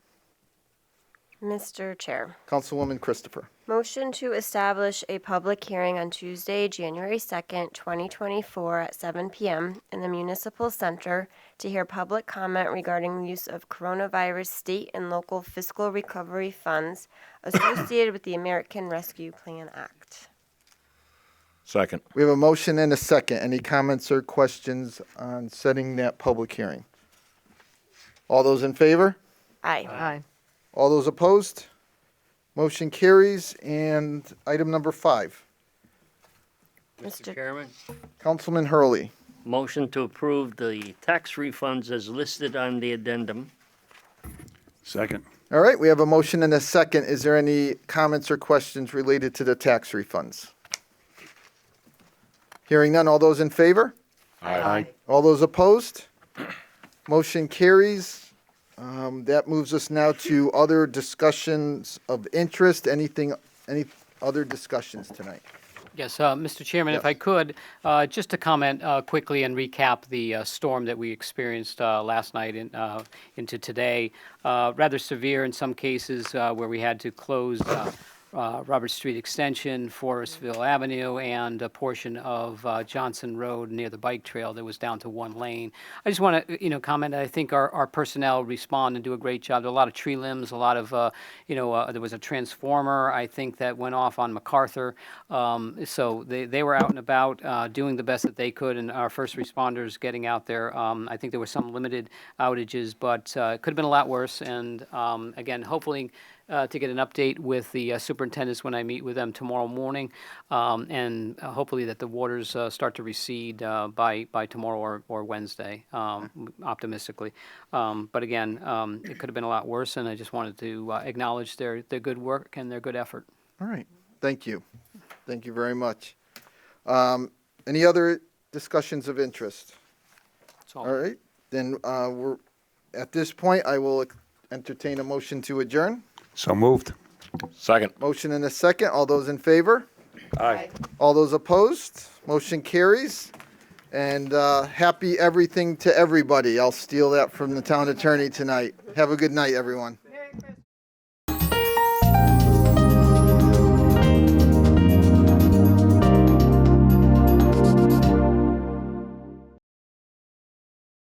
Mr. Chair, Councilwoman Christopher. Motion to establish a public hearing on Tuesday, January 2nd, 2024 at 7 p.m. in the Municipal Center to hear public comment regarding the use of coronavirus state and local fiscal recovery funds associated with the American Rescue Plan Act. Second. We have a motion and a second. Any comments or questions on setting that public hearing? All those in favor? Aye. Aye. All those opposed? Motion carries. And item number 5. Mr. Chairman, Councilman Hurley. motion to approve the tax refunds as listed on the addendum. Second. All right, we have a motion and a second. Is there any comments or questions related to the tax refunds? Hearing none. All those in favor? Aye. All those opposed? Motion carries. That moves us now to other discussions of interest. Any other discussions tonight? Yes, Mr. Chairman, if I could, just to comment quickly and recap the storm that we experienced last night into today. Rather severe in some cases where we had to close Robert Street Extension, Forestville Avenue, and a portion of Johnson Road near the bike trail that was down to one lane. I just want to, comment. I think our personnel respond and do a great job. There are a lot of tree limbs, a lot of, there was a transformer, I think, that went off on MacArthur. So they were out and about doing the best that they could, and our first responders getting out there. I think there were some limited outages, but it could have been a lot worse. And again, hopefully, to get an update with the superintendents when I meet with them tomorrow morning, and hopefully that the waters start to recede by tomorrow or Wednesday, optimistically. But again, it could have been a lot worse, and I just wanted to acknowledge their good work and their good effort. All right. Thank you. Thank you very much. Any other discussions of interest? That's all. All right. Then we're at this point, I will entertain a motion to adjourn. So moved. Second. Motion and a second. All those in favor? Aye. All those opposed? Motion carries. And happy everything to everybody. I'll steal that from the town attorney tonight. Have a good night, everyone.